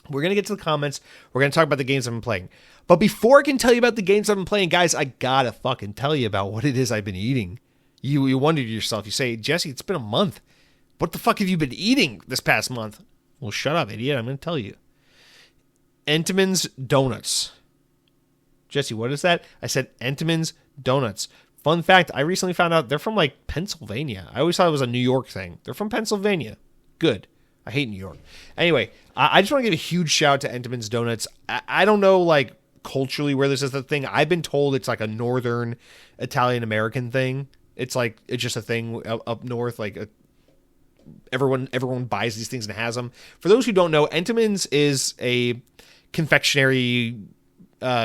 we're going to get to the comments. We're going to talk about the games I've been playing. But before I can tell you about the games I've been playing, guys, I gotta fucking tell you about what it is I've been eating. You wonder to yourself, you say, Jesse, it's been a month. What the fuck have you been eating this past month? Well, shut up, idiot. I'm going to tell you. Entenmann's Donuts. Jesse, what is that? I said Entenmann's Donuts. Fun fact, I recently found out they're from, like, Pennsylvania. I always thought it was a New York thing. They're from Pennsylvania. Good. I hate New York. Anyway, I just want to give a huge shout out to Entenmann's Donuts. I don't know, like, culturally where this is the thing. I've been told it's, like, a northern Italian-American thing. It's just a thing up north, like, everyone buys these things and has them. For those who don't know, Entenmann's is a confectionery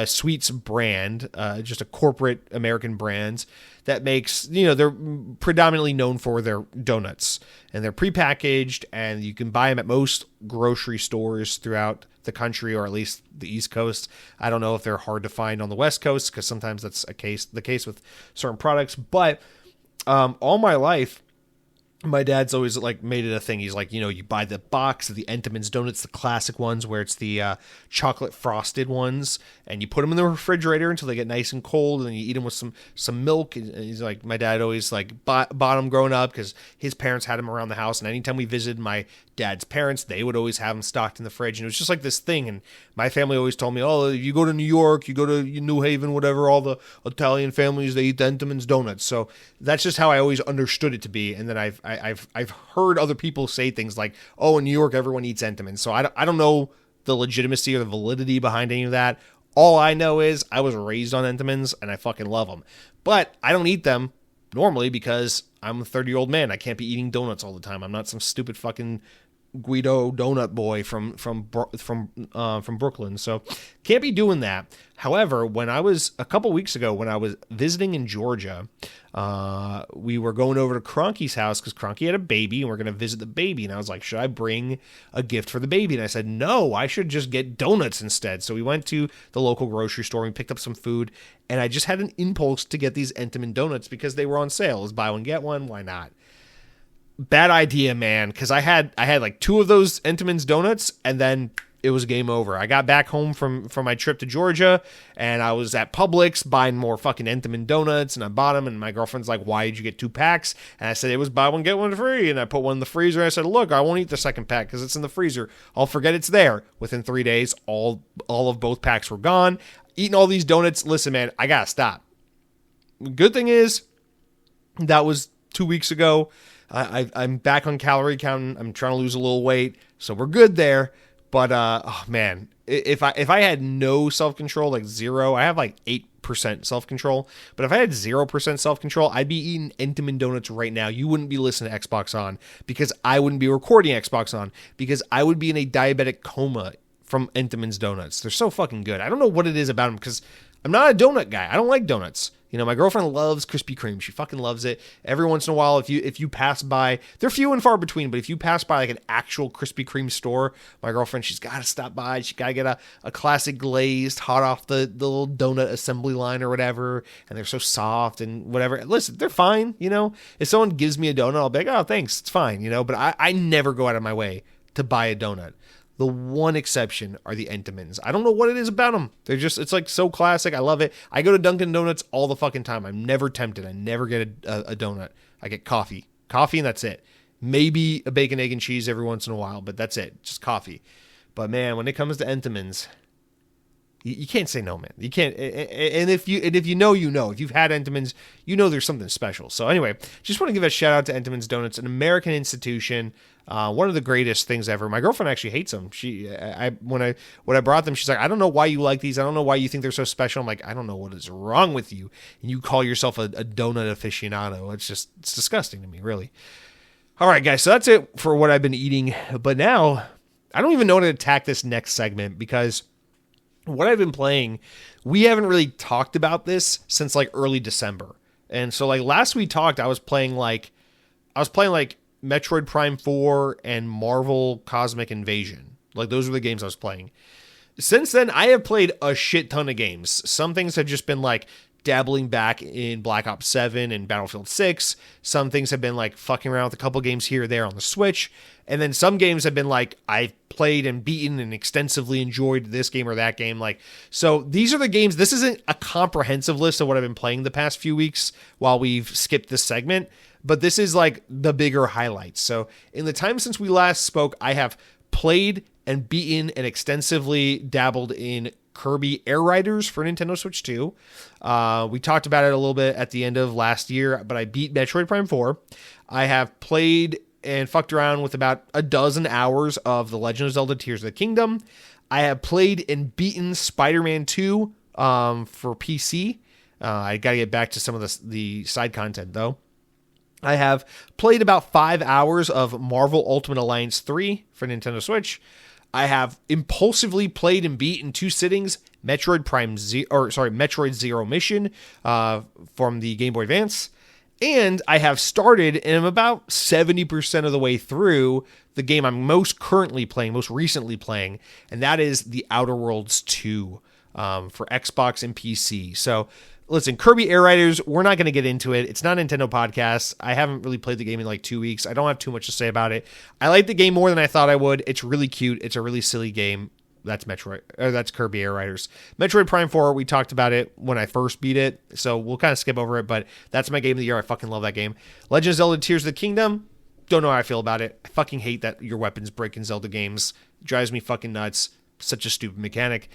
sweets brand, just a corporate American brand that makes, they're predominantly known for their donuts, and they're prepackaged, and you can buy them at most grocery stores throughout the country, or at least the East Coast. I don't know if they're hard to find on the West Coast, because sometimes that's the case with certain products. But all my life, my dad's always made it a thing. He's like, you buy the box of the Entenmann's Donuts, the classic ones where it's the chocolate frosted ones, and you put them in the refrigerator until they get nice and cold, and then you eat them with some milk. And he's like, my dad always bought them growing up because his parents had them around the house, and anytime we visited my dad's parents, they would always have them stocked in the fridge, and it was just like this thing. And my family always told me, oh, you go to New York, you go to New Haven, whatever, all the Italian families, they eat the Entenmann's Donuts. So that's just how I always understood it to be. And then I've heard other people say things like, oh, in New York, everyone eats Entenmann's. So I don't know the legitimacy or the validity behind any of that. All I know is I was raised on Entenmann's, and I fucking love them. But I don't eat them normally because I'm a 30-year-old man. I can't be eating donuts all the time. I'm not some stupid fucking Guido donut boy from Brooklyn, so can't be doing that. However, a couple weeks ago when I was visiting in Georgia, we were going over to Cronky's house because Cronky had a baby and we're going to visit the baby. And I was like, should I bring a gift for the baby? And I said, no, I should just get donuts instead. So we went to the local grocery store and we picked up some food, and I just had an impulse to get these Entenmann donuts because they were on sale. It was buy one, get one. Why not? Bad idea, man, because I had like 2 of those Entenmann's donuts, and then it was game over. I got back home from my trip to Georgia, and I was at Publix buying more fucking Entenmann donuts, and I bought them, and my girlfriend's like, why did you get 2 packs? And I said, it was buy one, get one free, and I put one in the freezer, and I said, look, I won't eat the second pack because it's in the freezer. I'll forget it's there. Within 3 days, all of both packs were gone. Eating all these donuts, listen, man, I gotta stop. Good thing is, that was 2 weeks ago. I'm back on calorie counting. I'm trying to lose a little weight, so we're good there. But oh man, if I had no self-control, like zero, I have like 8% self-control. But if I had 0% self-control, I'd be eating Entenmann donuts right now. You wouldn't be listening to Xbox On because I wouldn't be recording Xbox On because I would be in a diabetic coma from Entenmann's donuts. They're so fucking good. I don't know what it is about them because I'm not a donut guy. I don't like donuts. My girlfriend loves Krispy Kreme. She fucking loves it. Every once in a while, if you pass by, they're few and far between, but if you pass by like an actual Krispy Kreme store, my girlfriend, she's got to stop by. She got to get a classic glazed, hot off the little donut assembly line or whatever, and they're so soft and whatever. Listen, they're fine, If someone gives me a donut, I'll be like, oh, thanks, it's fine, But I never go out of my way to buy a donut. The one exception are the Entenmann's. I don't know what it is about them. It's like so classic. I love it. I go to Dunkin' Donuts all the fucking time. I'm never tempted. I never get a donut. I get coffee. Coffee and that's it. Maybe a bacon, egg, and cheese every once in a while, but that's it. Just coffee. But man, when it comes to Entenmann's, You can't say no, man. You can't. And if you know, you know. If you've had Entenmann's, you know there's something special. So anyway, just want to give a shout out to Entenmann's Donuts, an American institution. One of the greatest things ever. My girlfriend actually hates them. When I brought them, she's like, I don't know why you like these. I don't know why you think they're so special. I'm like, I don't know what is wrong with you. And you call yourself a donut aficionado. It's disgusting to me, really. All right, guys. So that's it for what I've been eating. But now I don't even know how to attack this next segment because what I've been playing, we haven't really talked about this since like early December. And so like last we talked, I was playing like Metroid Prime 4 and Marvel Cosmic Invasion. Like those were the games I was playing. Since then, I have played a shit ton of games. Some things have just been like dabbling back in Black Ops 7 and Battlefield 6. Some things have been like fucking around with a couple games here or there on the Switch. And then some games have been like, I've played and beaten and extensively enjoyed this game or that game. Like, so these are the games. This isn't a comprehensive list of what I've been playing the past few weeks while we've skipped this segment, but this is like the bigger highlights. So in the time since we last spoke, I have played and beaten and extensively dabbled in Kirby Air Riders for Nintendo Switch 2. We talked about it a little bit at the end of last year, but I beat Metroid Prime 4. I have played and fucked around with about a dozen hours of The Legend of Zelda Tears of the Kingdom. I have played and beaten Spider-Man 2 for PC. I got to get back to some of the side content, though. I have played about 5 hours of Marvel Ultimate Alliance 3 for Nintendo Switch. I have impulsively played and beat in 2 sittings Metroid Zero Mission from the Game Boy Advance. And I have started and I'm about 70% of the way through the game I'm most recently playing, and that is The Outer Worlds 2 for Xbox and PC. So listen, Kirby Air Riders, we're not going to get into it. It's not a Nintendo podcast. I haven't really played the game in like 2 weeks. I don't have too much to say about it. I like the game more than I thought I would. It's really cute. It's a really silly game. That's Kirby Air Riders. Metroid Prime 4, we talked about it when I first beat it, so we'll kind of skip over it, but that's my game of the year. I fucking love that game. Legend of Zelda Tears of the Kingdom, don't know how I feel about it. I fucking hate that your weapons break in Zelda games. It drives me fucking nuts. Such a stupid mechanic.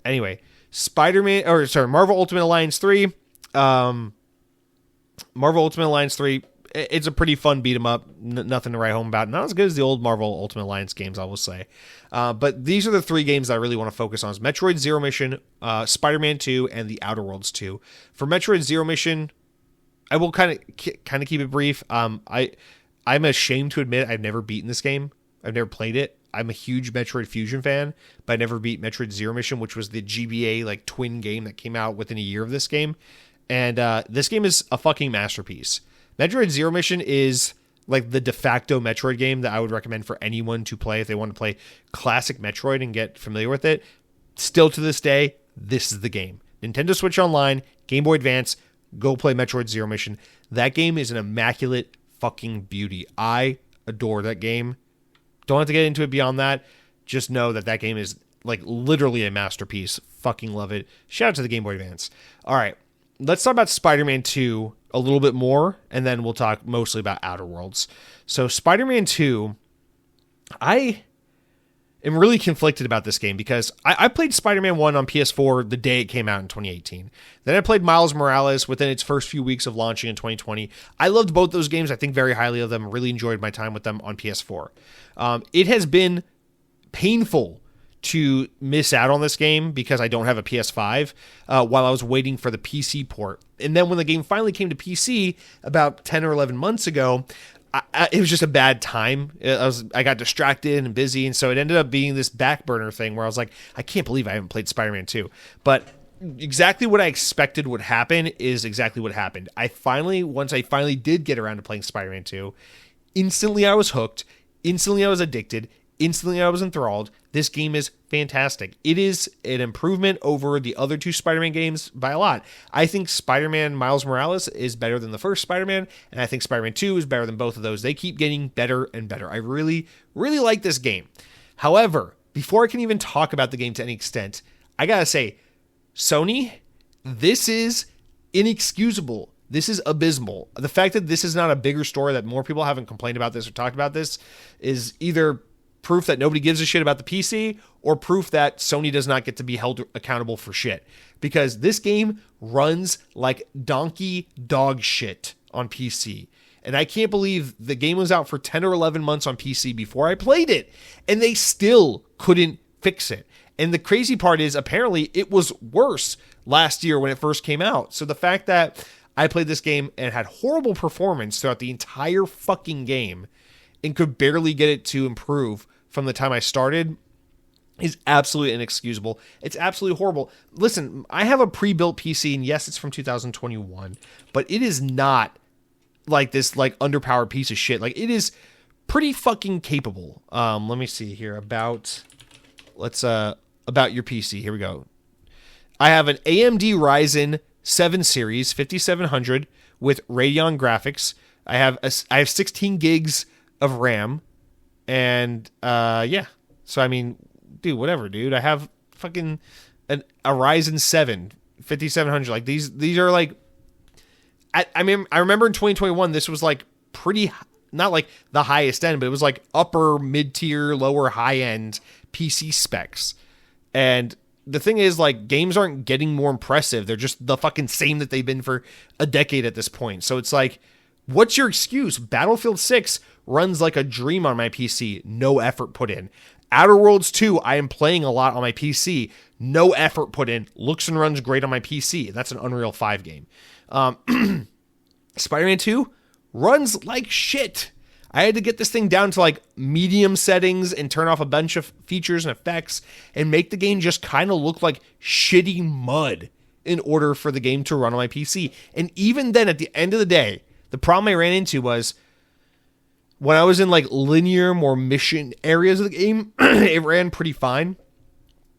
Anyway, Marvel Ultimate Alliance 3. Marvel Ultimate Alliance 3, it's a pretty fun beat 'em up. Nothing to write home about. Not as good as the old Marvel Ultimate Alliance games, I will say. But these are the 3 games that I really want to focus on: is Metroid Zero Mission, Spider-Man 2, and The Outer Worlds 2. For Metroid Zero Mission, I will kind of keep it brief. I'm ashamed to admit I've never beaten this game. I've never played it. I'm a huge Metroid Fusion fan, but I never beat Metroid Zero Mission, which was the GBA like twin game that came out within a year of this game. And this game is a fucking masterpiece. Metroid Zero Mission is like the de facto Metroid game that I would recommend for anyone to play if they want to play classic Metroid and get familiar with it. Still to this day, this is the game. Nintendo Switch Online, Game Boy Advance, go play Metroid Zero Mission. That game is an immaculate fucking beauty. I adore that game. Don't have to get into it beyond that. Just know that game is like literally a masterpiece. Fucking love it. Shout out to the Game Boy Advance. All right. Let's talk about Spider-Man 2 a little bit more, and then we'll talk mostly about Outer Worlds. So Spider-Man 2, I am really conflicted about this game because I played Spider-Man 1 on PS4 the day it came out in 2018. Then I played Miles Morales within its first few weeks of launching in 2020. I loved both those games. I think very highly of them. Really enjoyed my time with them on PS4. It has been painful to miss out on this game because I don't have a PS5 while I was waiting for the PC port. And then when the game finally came to PC about 10 or 11 months ago, it was just a bad time. I got distracted and busy, and so it ended up being this back burner thing where I was like, I can't believe I haven't played Spider-Man 2. But exactly what I expected would happen is exactly what happened. Once I finally did get around to playing Spider-Man 2, instantly I was hooked, instantly I was addicted, instantly I was enthralled. This game is fantastic. It is an improvement over the other 2 Spider-Man games by a lot. I think Spider-Man Miles Morales is better than the first Spider-Man, and I think Spider-Man 2 is better than both of those. They keep getting better and better. I really, really like this game. However, before I can even talk about the game to any extent, I gotta say, Sony, this is inexcusable. This is abysmal. The fact that this is not a bigger story, that more people haven't complained about this or talked about this, is either proof that nobody gives a shit about the PC, or proof that Sony does not get to be held accountable for shit. Because this game runs like donkey dog shit on PC. And I can't believe the game was out for 10 or 11 months on PC before I played it, and they still couldn't fix it. And the crazy part is, apparently, it was worse last year when it first came out. So the fact that I played this game and had horrible performance throughout the entire fucking game and could barely get it to improve from the time I started is absolutely inexcusable. It's absolutely horrible. Listen, I have a pre-built PC, and yes, it's from 2021, but it is not like this like underpowered piece of shit. Like, it is pretty fucking capable. Let me see here about your PC. Here we go. I have an AMD Ryzen 7 series 5700 with Radeon graphics. I have 16 gigs of RAM, and yeah. So I mean, dude, whatever, dude. I have fucking a Ryzen 7 5700. Like these are like, I mean, I remember in 2021 this was like pretty, not like the highest end, but it was like upper mid-tier, lower high-end PC specs. And the thing is, like, games aren't getting more impressive. They're just the fucking same that they've been for a decade at this point. So it's like, what's your excuse? Battlefield 6 runs like a dream on my PC. No effort put in. Outer Worlds 2, I am playing a lot on my PC. No effort put in. Looks and runs great on my PC. That's an Unreal 5 game. Spider-Man 2 runs like shit. I had to get this thing down to like medium settings and turn off a bunch of features and effects and make the game just kind of look like shitty mud in order for the game to run on my PC. And even then, at the end of the day, the problem I ran into was when I was in like linear, more mission areas of the game, it ran pretty fine.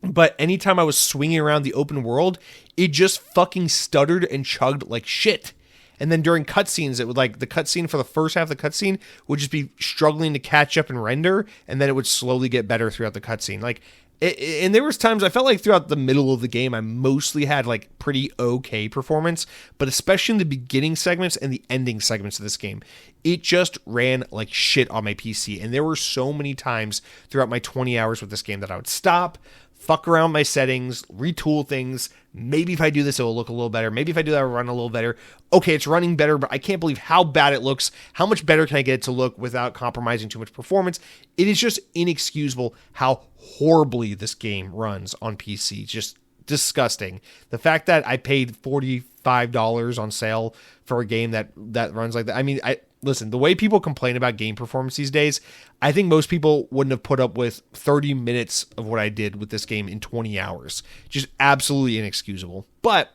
But anytime I was swinging around the open world, it just fucking stuttered and chugged like shit. And then during cutscenes, it would like the cutscene for the first half of the cutscene would just be struggling to catch up and render, and then it would slowly get better throughout the cutscene. Like, and there was times I felt like throughout the middle of the game, I mostly had like pretty okay performance, but especially in the beginning segments and the ending segments of this game, it just ran like shit on my PC. And there were so many times throughout my 20 hours with this game that I would stop, fuck around my settings, retool things. Maybe if I do this, it will look a little better. Maybe if I do that, it'll run a little better. Okay, it's running better, but I can't believe how bad it looks. How much better can I get it to look without compromising too much performance? It is just inexcusable how horribly this game runs on PC. Just disgusting. The fact that I paid $45 on sale for a game that runs like that. I mean, listen, the way people complain about game performance these days, I think most people wouldn't have put up with 30 minutes of what I did with this game in 20 hours. Just absolutely inexcusable. But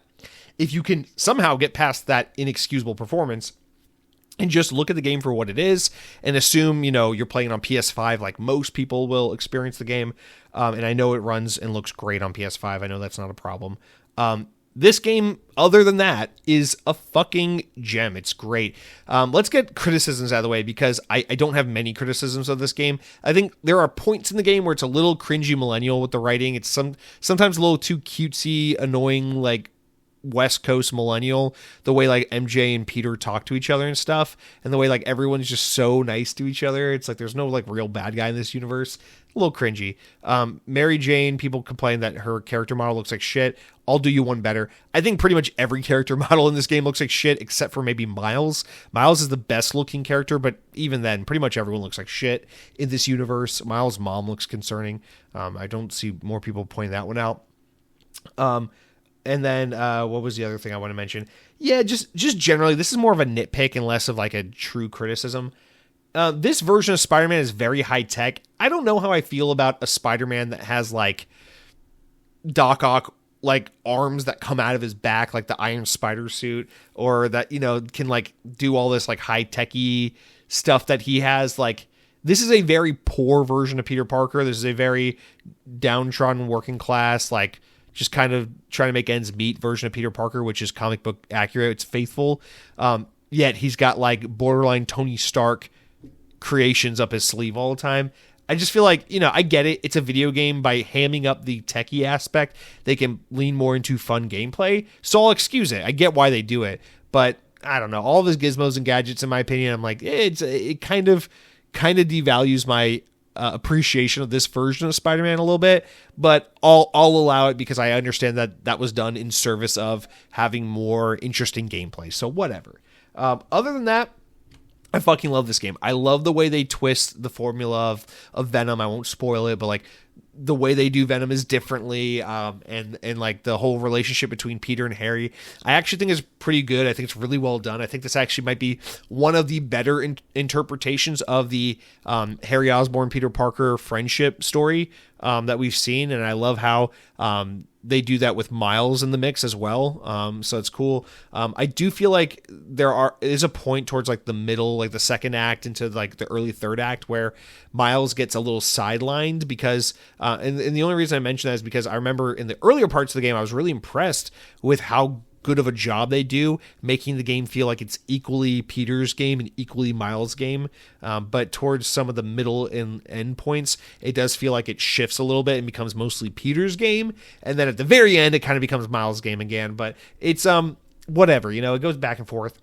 if you can somehow get past that inexcusable performance and just look at the game for what it is and assume, you know, you're playing on PS5 like most people will experience the game. And I know it runs and looks great on PS5. I know that's not a problem. This game, other than that, is a fucking gem. It's great. Let's get criticisms out of the way because I don't have many criticisms of this game. I think there are points in the game where it's a little cringy millennial with the writing. It's sometimes a little too cutesy, annoying, like West Coast millennial, the way like MJ and Peter talk to each other and stuff, and the way like everyone's just so nice to each other. It's like there's no like real bad guy in this universe. A little cringy. Mary Jane, people complain that her character model looks like shit. I'll do you one better. I think pretty much every character model in this game looks like shit except for maybe Miles. Miles is the best looking character, but even then, pretty much everyone looks like shit in this universe. Miles' mom looks concerning. I don't see more people pointing that one out. And then what was the other thing I want to mention? Yeah, just generally, this is more of a nitpick and less of like a true criticism. This version of Spider-Man is very high tech. I don't know how I feel about a Spider-Man that has like Doc Ock like arms that come out of his back, like the Iron Spider suit, or that, you know, can like do all this like high techy stuff that he has. Like, this is a very poor version of Peter Parker. This is a very downtrodden working class, like just kind of trying to make ends meet version of Peter Parker, which is comic book accurate. It's faithful. Yet he's got like borderline Tony Stark creations up his sleeve all the time. I just feel like, you know, I get it. It's a video game. By hamming up the techie aspect, they can lean more into fun gameplay. So I'll excuse it. I get why they do it. But I don't know. All of his gizmos and gadgets, in my opinion, I'm like, it kind of devalues my appreciation of this version of Spider-Man a little bit, but I'll allow it because I understand that that was done in service of having more interesting gameplay. So whatever. Other than that, I fucking love this game. I love the way they twist the formula of Venom. I won't spoil it, but like the way they do Venom is differently, and like the whole relationship between Peter and Harry, I actually think is pretty good. I think it's really well done. I think this actually might be one of the better interpretations of the Harry Osborn, Peter Parker friendship story that we've seen, and I love how they do that with Miles in the mix as well. So it's cool. I do feel like there is a point towards like the middle, like the second act into like the early third act where Miles gets a little sidelined because, and the only reason I mention that is because I remember in the earlier parts of the game, I was really impressed with how good of a job they do making the game feel like it's equally Peter's game and equally Miles' game, but towards some of the middle and end points it does feel like it shifts a little bit and becomes mostly Peter's game, and then at the very end it kind of becomes Miles' game again. But it's whatever, it goes back and forth.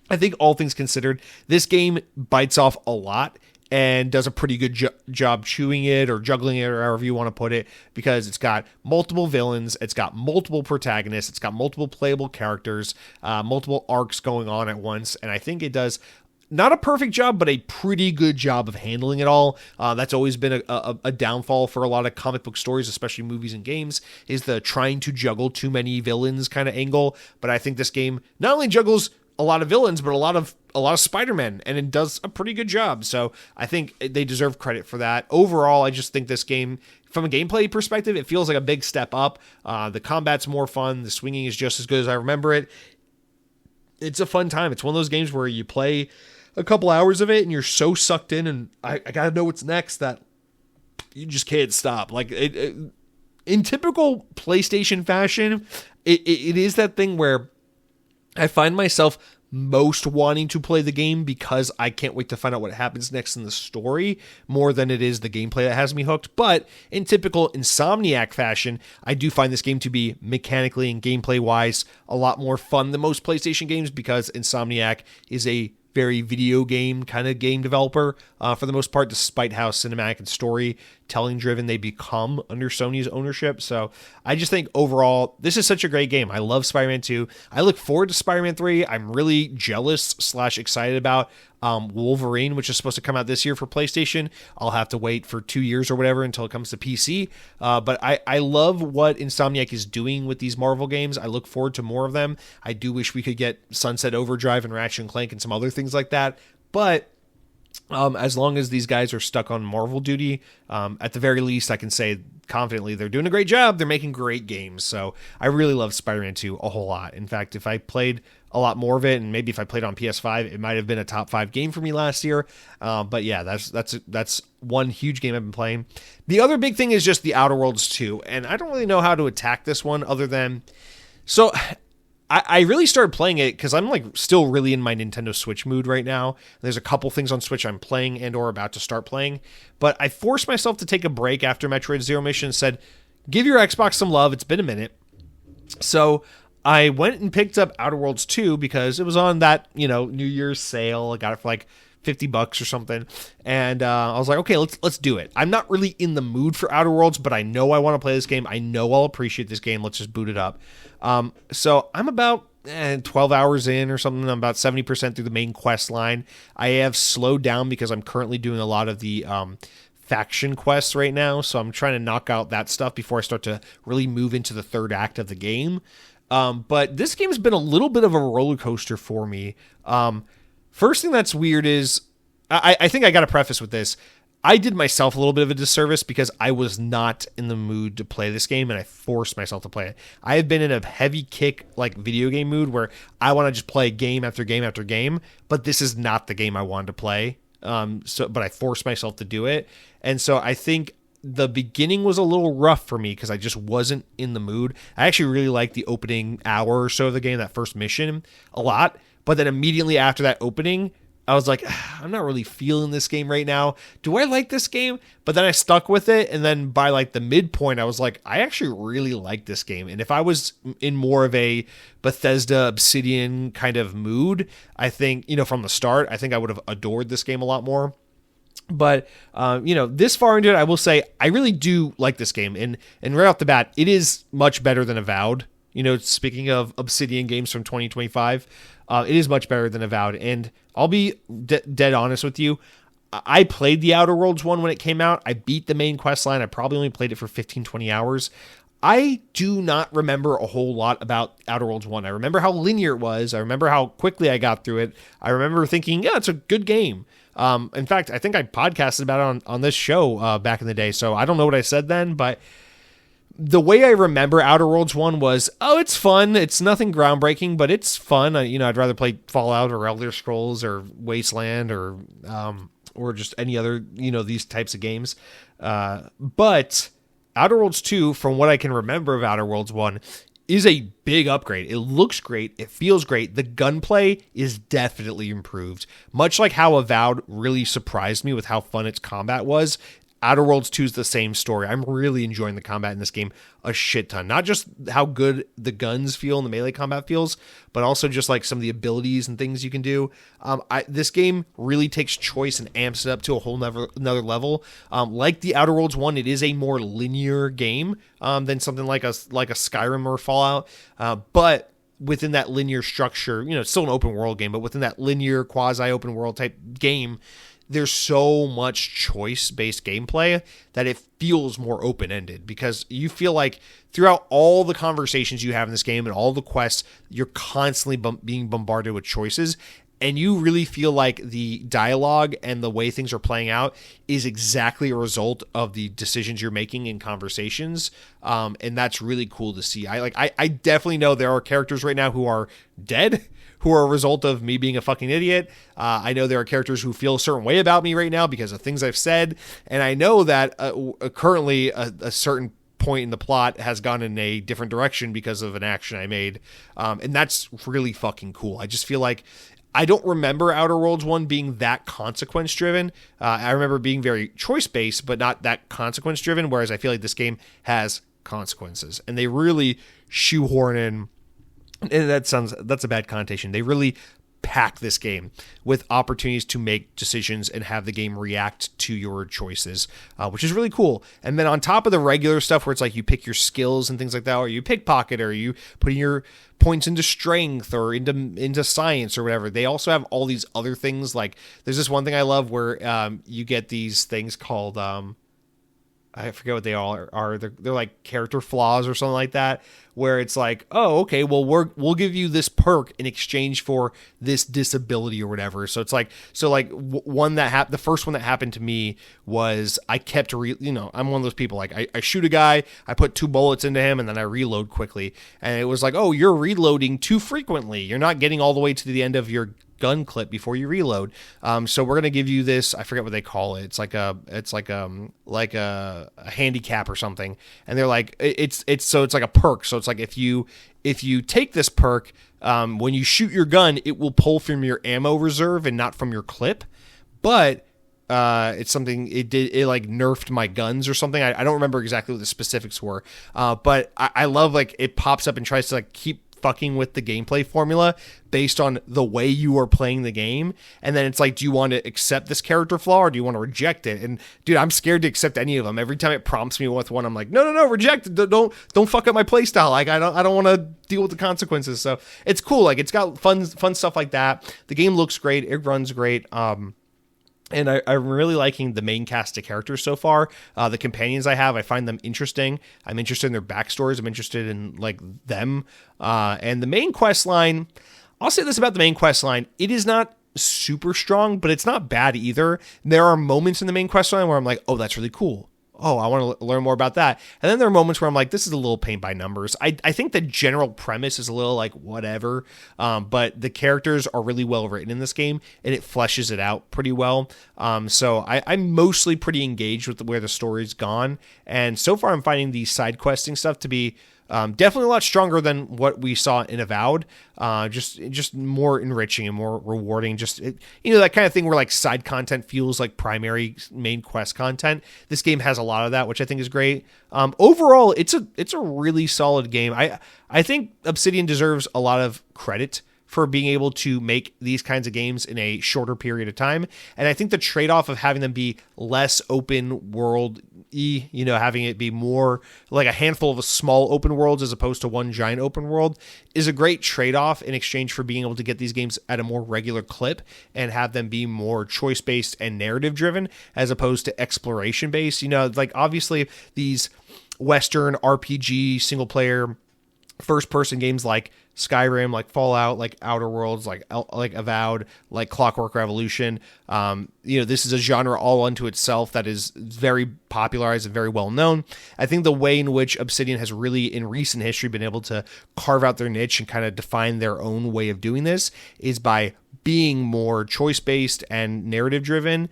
I think all things considered, this game bites off a lot and does a pretty good job chewing it or juggling it or however you want to put it, because it's got multiple villains, it's got multiple protagonists, it's got multiple playable characters, multiple arcs going on at once, and I think it does not a perfect job, but a pretty good job of handling it all. That's always been a downfall for a lot of comic book stories, especially movies and games, is the trying to juggle too many villains kind of angle. But I think this game not only juggles a lot of villains, but a lot of Spider-Men, and it does a pretty good job. So I think they deserve credit for that. Overall, I just think this game, from a gameplay perspective, it feels like a big step up. The combat's more fun. The swinging is just as good as I remember it. It's a fun time. It's one of those games where you play a couple hours of it and you're so sucked in and I gotta know what's next that you just can't stop. Like in typical PlayStation fashion, it is that thing where I find myself most wanting to play the game because I can't wait to find out what happens next in the story more than it is the gameplay that has me hooked. But in typical Insomniac fashion, I do find this game to be mechanically and gameplay wise a lot more fun than most PlayStation games, because Insomniac is a very video game kind of game developer for the most part, despite how cinematic and storytelling driven they become under Sony's ownership. So I just think overall, this is such a great game. I love Spider-Man 2. I look forward to Spider-Man 3. I'm really jealous / excited about Wolverine, which is supposed to come out this year for PlayStation. I'll have to wait for 2 years or whatever until it comes to PC. But I love what Insomniac is doing with these Marvel games. I look forward to more of them. I do wish we could get Sunset Overdrive and Ratchet and Clank and some other things like that. But as long as these guys are stuck on Marvel duty, at the very least, I can say confidently they're doing a great job. They're making great games. So I really love Spider-Man 2 a whole lot. In fact, if I played a lot more of it, and maybe if I played on PS5, it might have been a top 5 game for me last year. But yeah, that's one huge game I've been playing. The other big thing is just the Outer Worlds 2, and I don't really know how to attack this one other than, so I really started playing it because I'm like still really in my Nintendo Switch mood right now. There's a couple things on Switch I'm playing and or about to start playing, but I forced myself to take a break after Metroid Zero Mission and said, give your Xbox some love. It's been a minute. So I went and picked up Outer Worlds 2 because it was on that, New Year's sale. I got it for like $50 or something. And I was like, okay, let's do it. I'm not really in the mood for Outer Worlds, but I know I want to play this game. I know I'll appreciate this game. Let's just boot it up. So I'm about 12 hours in or something. I'm about 70% through the main quest line. I have slowed down because I'm currently doing a lot of the faction quests right now. So I'm trying to knock out that stuff before I start to really move into the third act of the game. But this game has been a little bit of a roller coaster for me. First thing that's weird is, I think I got to preface with this. I did myself a little bit of a disservice because I was not in the mood to play this game, and I forced myself to play it. I have been in a heavy kick, like video game mood where I want to just play game after game after game, but this is not the game I wanted to play. But I forced myself to do it. And so I think the beginning was a little rough for me because I just wasn't in the mood. I actually really liked the opening hour or so of the game, that first mission, a lot. But then immediately after that opening, I was like, I'm not really feeling this game right now. Do I like this game? But then I stuck with it. And then by like the midpoint, I was like, I actually really like this game. And if I was in more of a Bethesda Obsidian kind of mood, I think, from the start, I think I would have adored this game a lot more. But, this far into it, I will say I really do like this game. And right off the bat, it is much better than Avowed. Speaking of Obsidian games from 2025, it is much better than Avowed. And I'll be dead honest with you. I played the Outer Worlds one when it came out. I beat the main quest line. I probably only played it for 15, 20 hours. I do not remember a whole lot about Outer Worlds 1. I remember how linear it was. I remember how quickly I got through it. I remember thinking, yeah, it's a good game. In fact, I think I podcasted about it on this show back in the day, so I don't know what I said then, but the way I remember Outer Worlds 1 was, it's fun. It's nothing groundbreaking, but it's fun. I'd rather play Fallout or Elder Scrolls or Wasteland or just any other, these types of games. But Outer Worlds 2, from what I can remember of Outer Worlds 1, is a big upgrade. It looks great. It feels great. The gunplay is definitely improved. Much like how Avowed really surprised me with how fun its combat was, Outer Worlds 2 is the same story. I'm really enjoying the combat in this game a shit ton. Not just how good the guns feel and the melee combat feels, but also just like some of the abilities and things you can do. This game really takes choice and amps it up to a whole another level. Like the Outer Worlds 1, it is a more linear game than something like a Skyrim or Fallout. But within that linear structure, it's still an open world game, but within that linear quasi open world type game, there's so much choice-based gameplay that it feels more open-ended, because you feel like throughout all the conversations you have in this game and all the quests, you're constantly being bombarded with choices, and you really feel like the dialogue and the way things are playing out is exactly a result of the decisions you're making in conversations, and that's really cool to see. I definitely know there are characters right now who are dead, who are a result of me being a fucking idiot. I know there are characters who feel a certain way about me right now because of things I've said. And I know that currently a certain point in the plot has gone in a different direction because of an action I made. And that's really fucking cool. I just feel like I don't remember Outer Worlds 1 being that consequence driven. I remember being very choice based, but not that consequence driven. Whereas I feel like this game has consequences, and they really shoehorn in, and that's a bad connotation. They really pack this game with opportunities to make decisions and have the game react to your choices, which is really cool. And then on top of the regular stuff where it's like you pick your skills and things like that, or you pickpocket, or you put your points into strength or into science or whatever, they also have all these other things. Like there's this one thing I love where you get these things called I forget what they all are. They're like character flaws or something like that, where it's like, oh, okay, well, we'll give you this perk in exchange for this disability or whatever. So it's like, the first one that happened to me was I kept I'm one of those people, like I shoot a guy, I put 2 bullets into him, and then I reload quickly. And it was like, oh, you're reloading too frequently. You're not getting all the way to the end of your gun clip before you reload. So we're gonna give you this. I forget what they call it. It's like a handicap or something. And they're like, it's like a perk. So it's like if you take this perk, when you shoot your gun, it will pull from your ammo reserve and not from your clip. But it's something it like nerfed my guns or something. I don't remember exactly what the specifics were. But I love, like, it pops up and tries to like keep fucking with the gameplay formula based on the way you are playing the game. And then it's like, do you want to accept this character flaw or do you want to reject it? And dude, I'm scared to accept any of them. Every time it prompts me with one, I'm like, no, reject it. Don't fuck up my play style. Like, I don't want to deal with the consequences. So it's cool. Like, it's got fun stuff like that. The game looks great. It runs great. And I'm really liking the main cast of characters so far. The companions I have, I find them interesting. I'm interested in their backstories. I'm interested in, like, them. And the main quest line, I'll say this about the main quest line. It is not super strong, but it's not bad either. There are moments in the main quest line where I'm like, oh, that's really cool. Oh, I want to learn more about that. And then there are moments where I'm like, this is a little paint by numbers. I think the general premise is a little like whatever, but the characters are really well written in this game, and it fleshes it out pretty well. So I'm mostly pretty engaged with where the story's gone. And so far, I'm finding the side questing stuff to be definitely a lot stronger than what we saw in Avowed. Just more enriching and more rewarding. That kind of thing where like side content feels like primary main quest content. This game has a lot of that, which I think is great. Overall, it's a really solid game. I think Obsidian deserves a lot of credit for being able to make these kinds of games in a shorter period of time. And I think the trade-off of having them be less open world, having it be more like a handful of small open worlds as opposed to one giant open world is a great trade-off in exchange for being able to get these games at a more regular clip and have them be more choice-based and narrative-driven as opposed to exploration-based. Like obviously these Western RPG single-player first-person games like Skyrim, like Fallout, like Outer Worlds, like Avowed, like Clockwork Revolution. This is a genre all unto itself that is very popularized and very well known. I think the way in which Obsidian has really, in recent history, been able to carve out their niche and kind of define their own way of doing this is by being more choice-based and narrative-driven,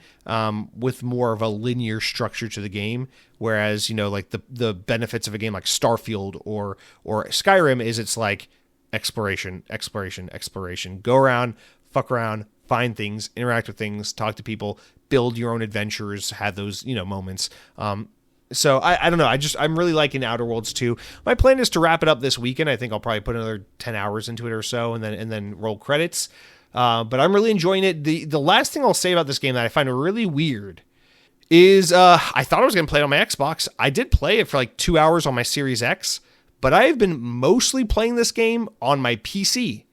with more of a linear structure to the game. Whereas, like the benefits of a game like Starfield or Skyrim is it's like exploration. Go around, fuck around, find things, interact with things, talk to people, build your own adventures, have those, moments. So I don't know. I'm really liking Outer Worlds 2. My plan is to wrap it up this weekend. I think I'll probably put another 10 hours into it or so and then roll credits. But I'm really enjoying it. The last thing I'll say about this game that I find really weird is I thought I was going to play it on my Xbox. I did play it for like 2 hours on my Series X, but I have been mostly playing this game on my PC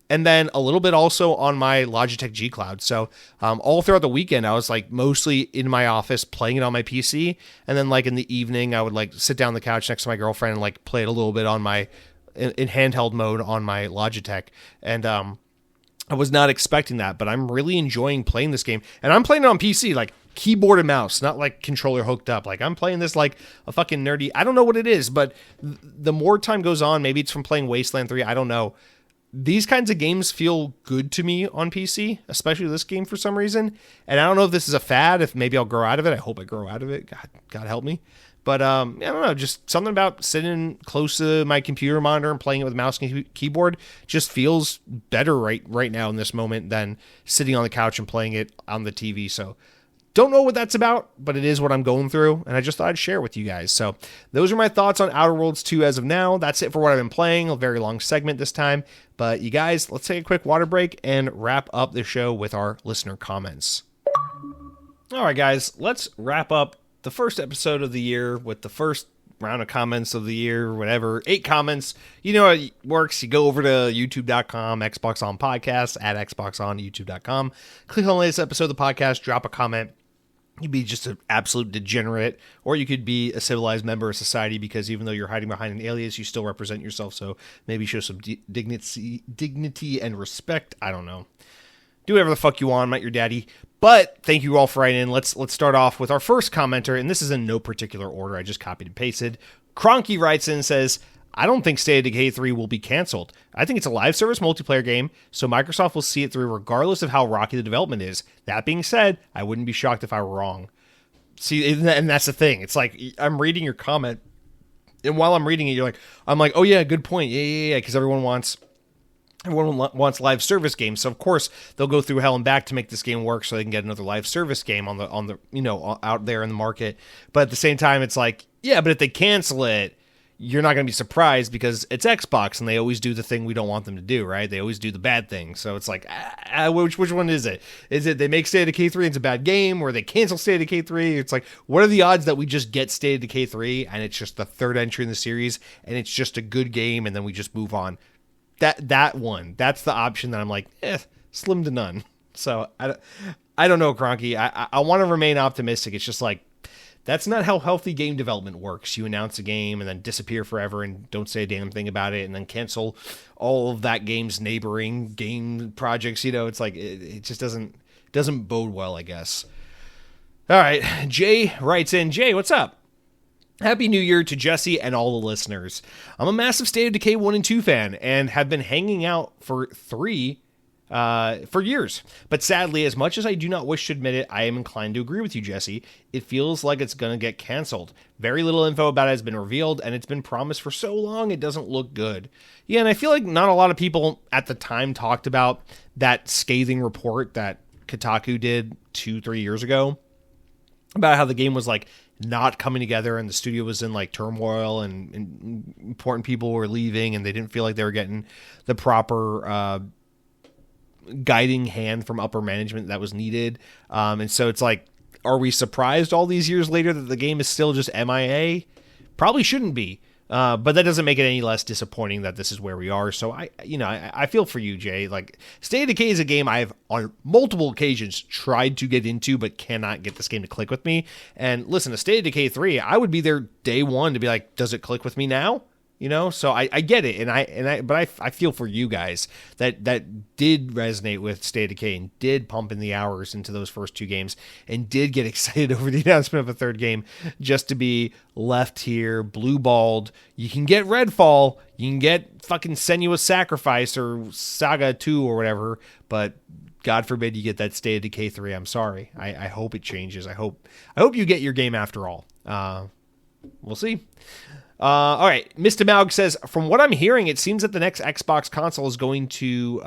and then a little bit also on my Logitech G Cloud. So all throughout the weekend, I was like mostly in my office playing it on my PC. And then like in the evening, I would like sit down on the couch next to my girlfriend and like play it a little bit on my in handheld mode on my Logitech. And I was not expecting that, but I'm really enjoying playing this game. And I'm playing it on PC, like keyboard and mouse, not like controller hooked up. Like I'm playing this like a fucking nerdy, I don't know what it is, but the more time goes on, maybe it's from playing Wasteland 3, I don't know. These kinds of games feel good to me on PC, especially this game for some reason. And I don't know if this is a fad, if maybe I'll grow out of it. I hope I grow out of it. God help me. But I don't know, just something about sitting close to my computer monitor and playing it with mouse and keyboard just feels better right now in this moment than sitting on the couch and playing it on the TV. So don't know what that's about, but it is what I'm going through, and I just thought I'd share with you guys. So those are my thoughts on Outer Worlds 2 as of now. That's it for what I've been playing. A very long segment this time. But you guys, let's take a quick water break and wrap up the show with our listener comments. All right, guys, let's wrap up the first episode of the year with the first round of comments of the year, whatever, 8 comments. You know how it works. You go over to youtube.com, Xbox On Podcast, at Xbox On, youtube.com. Click on the latest episode of the podcast, drop a comment. You'd be just an absolute degenerate, or you could be a civilized member of society because even though you're hiding behind an alias, you still represent yourself. So maybe show some dignity and respect. I don't know. Do whatever the fuck you want. I'm not your daddy. But thank you all for writing in. Let's start off with our first commenter, and this is in no particular order. I just copied and pasted. Cronky writes in and says, I don't think State of Decay 3 will be canceled. I think it's a live service multiplayer game, so Microsoft will see it through regardless of how rocky the development is. That being said, I wouldn't be shocked if I were wrong. See, and that's the thing. It's like, I'm reading your comment, and while I'm reading it, I'm like, oh yeah, good point. Yeah, because everyone wants live service games, so of course they'll go through hell and back to make this game work so they can get another live service game on the out there in the market. But at the same time, it's like, yeah, but if they cancel it, you're not going to be surprised because it's Xbox and they always do the thing we don't want them to do, right? They always do the bad thing. So it's like, which one is it? Is it they make State of Decay 3 and it's a bad game, or they cancel State of Decay 3? It's like, what are the odds that we just get State of Decay 3 and it's just the third entry in the series and it's just a good game and then we just move on? That one, that's the option that I'm like, slim to none. So I don't know, Cronky. I want to remain optimistic. It's just like, that's not how healthy game development works. You announce a game and then disappear forever and don't say a damn thing about it and then cancel all of that game's neighboring game projects. It's like, it just doesn't bode well, I guess. All right. Jay writes in. Jay, what's up? Happy New Year to Jesse and all the listeners. I'm a massive State of Decay 1 and 2 fan and have been hanging out for 3 for years. But sadly, as much as I do not wish to admit it, I am inclined to agree with you, Jesse. It feels like it's going to get canceled. Very little info about it has been revealed, and it's been promised for so long it doesn't look good. Yeah, and I feel like not a lot of people at the time talked about that scathing report that Kotaku did 2-3 years ago about how the game was like not coming together and the studio was in like turmoil and important people were leaving and they didn't feel like they were getting the proper guiding hand from upper management that was needed. And so it's like, are we surprised all these years later that the game is still just MIA? Probably shouldn't be. But that doesn't make it any less disappointing that this is where we are. So I feel for you, Jay. Like, State of Decay is a game I've on multiple occasions tried to get into, but cannot get this game to click with me. And listen, to State of Decay 3, I would be there day one to be like, does it click with me now? So I get it, but I feel for you guys that did resonate with State of Decay and did pump in the hours into those first two games and did get excited over the announcement of a third game, just to be left here blue-balled. You can get Redfall, you can get fucking Senua's Sacrifice or Saga 2 or whatever, but God forbid you get that State of Decay 3. I'm sorry. I hope it changes. I hope you get your game after all. We'll see. All right, Mr. Maug says, from what I'm hearing, it seems that the next Xbox console is going to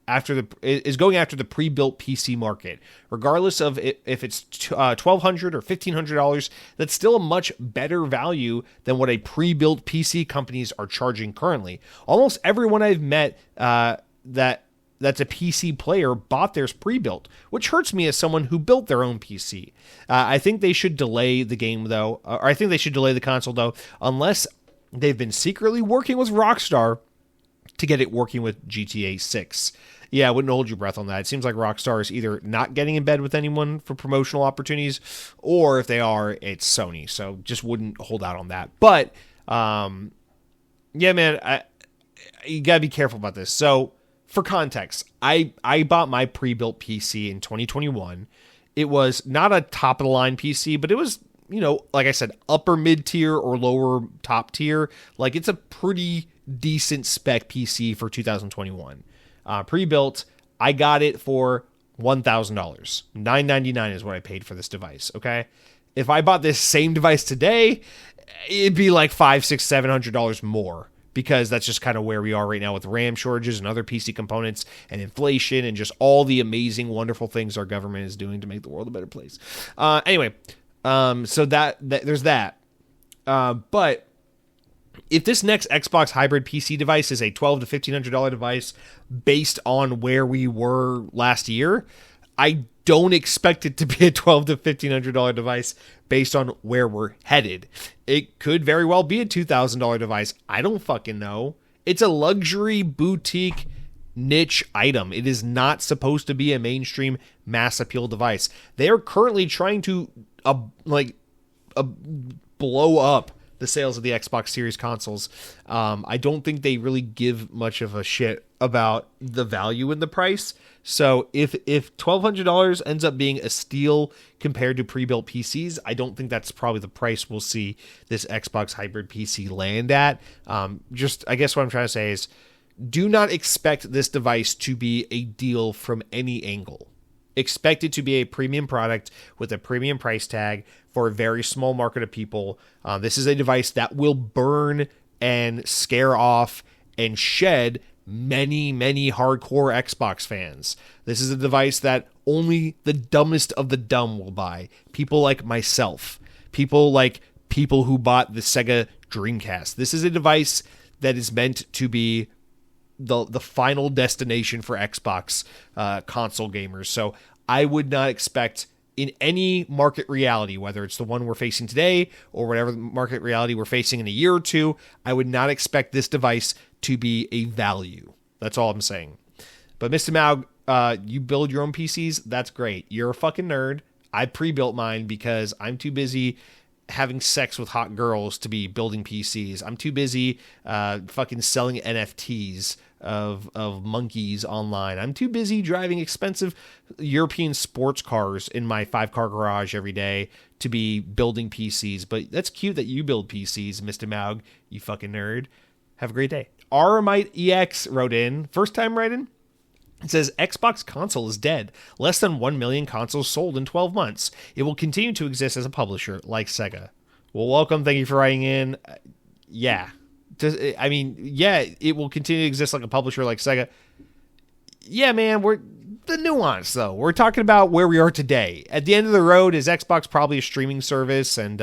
after the pre-built PC market. Regardless of if it's $1,200 or $1,500, that's still a much better value than what a pre-built PC companies are charging currently. Almost everyone I've met that's a PC player bought theirs pre-built, which hurts me as someone who built their own PC. I think they should delay the game, though. Or I think they should delay the console, though, unless they've been secretly working with Rockstar to get it working with GTA 6. Yeah, I wouldn't hold your breath on that. It seems like Rockstar is either not getting in bed with anyone for promotional opportunities, or if they are, it's Sony. So just wouldn't hold out on that. But, yeah, man, you got to be careful about this. So, for context, I bought my pre-built PC in 2021. It was not a top-of-the-line PC, but it was, like I said, upper mid-tier or lower top tier. Like, it's a pretty decent spec PC for 2021. Pre-built, I got it for $1,000. $999 is what I paid for this device, okay? If I bought this same device today, it'd be like $500, $600, $700 more. Because that's just kind of where we are right now with RAM shortages and other PC components and inflation and just all the amazing, wonderful things our government is doing to make the world a better place. Anyway, so that there's that. But if this next Xbox hybrid PC device is a $1,200 to $1,500 device based on where we were last year, I don't expect it to be a $1,200 to $1,500 device based on where we're headed. It could very well be a $2,000 device. I don't fucking know. It's a luxury boutique niche item. It is not supposed to be a mainstream mass appeal device. They are currently trying to blow up the sales of the Xbox Series consoles. I don't think they really give much of a shit about the value in the price. So if $1,200 ends up being a steal compared to pre-built PCs, I don't think that's probably the price we'll see this Xbox hybrid PC land at. I guess what I'm trying to say is, do not expect this device to be a deal from any angle. Expect it to be a premium product with a premium price tag for a very small market of people. This is a device that will burn and scare off and shed many, many hardcore Xbox fans. This is a device that only the dumbest of the dumb will buy. People like myself. People who bought the Sega Dreamcast. This is a device that is meant to be the final destination for Xbox console gamers. So I would not expect in any market reality, whether it's the one we're facing today or whatever market reality we're facing in a year or two, I would not expect this device to be a value. That's all I'm saying. But Mr. Maug, you build your own PCs. That's great. You're a fucking nerd. I pre-built mine because I'm too busy having sex with hot girls to be building PCs. I'm too busy fucking selling NFTs of monkeys online. I'm too busy driving expensive European sports cars in my 5-car garage every day to be building PCs. But that's cute that you build PCs, Mr. Maug, you fucking nerd. Have a great day. Aramite EX wrote in, first time writing. It says, Xbox console is dead. Less than 1 million consoles sold in 12 months. It will continue to exist as a publisher, like Sega. Well, welcome. Thank you for writing in. Yeah, it will continue to exist like a publisher, like Sega. Yeah, man, the nuance, though. We're talking about where we are today. At the end of the road, is Xbox probably a streaming service and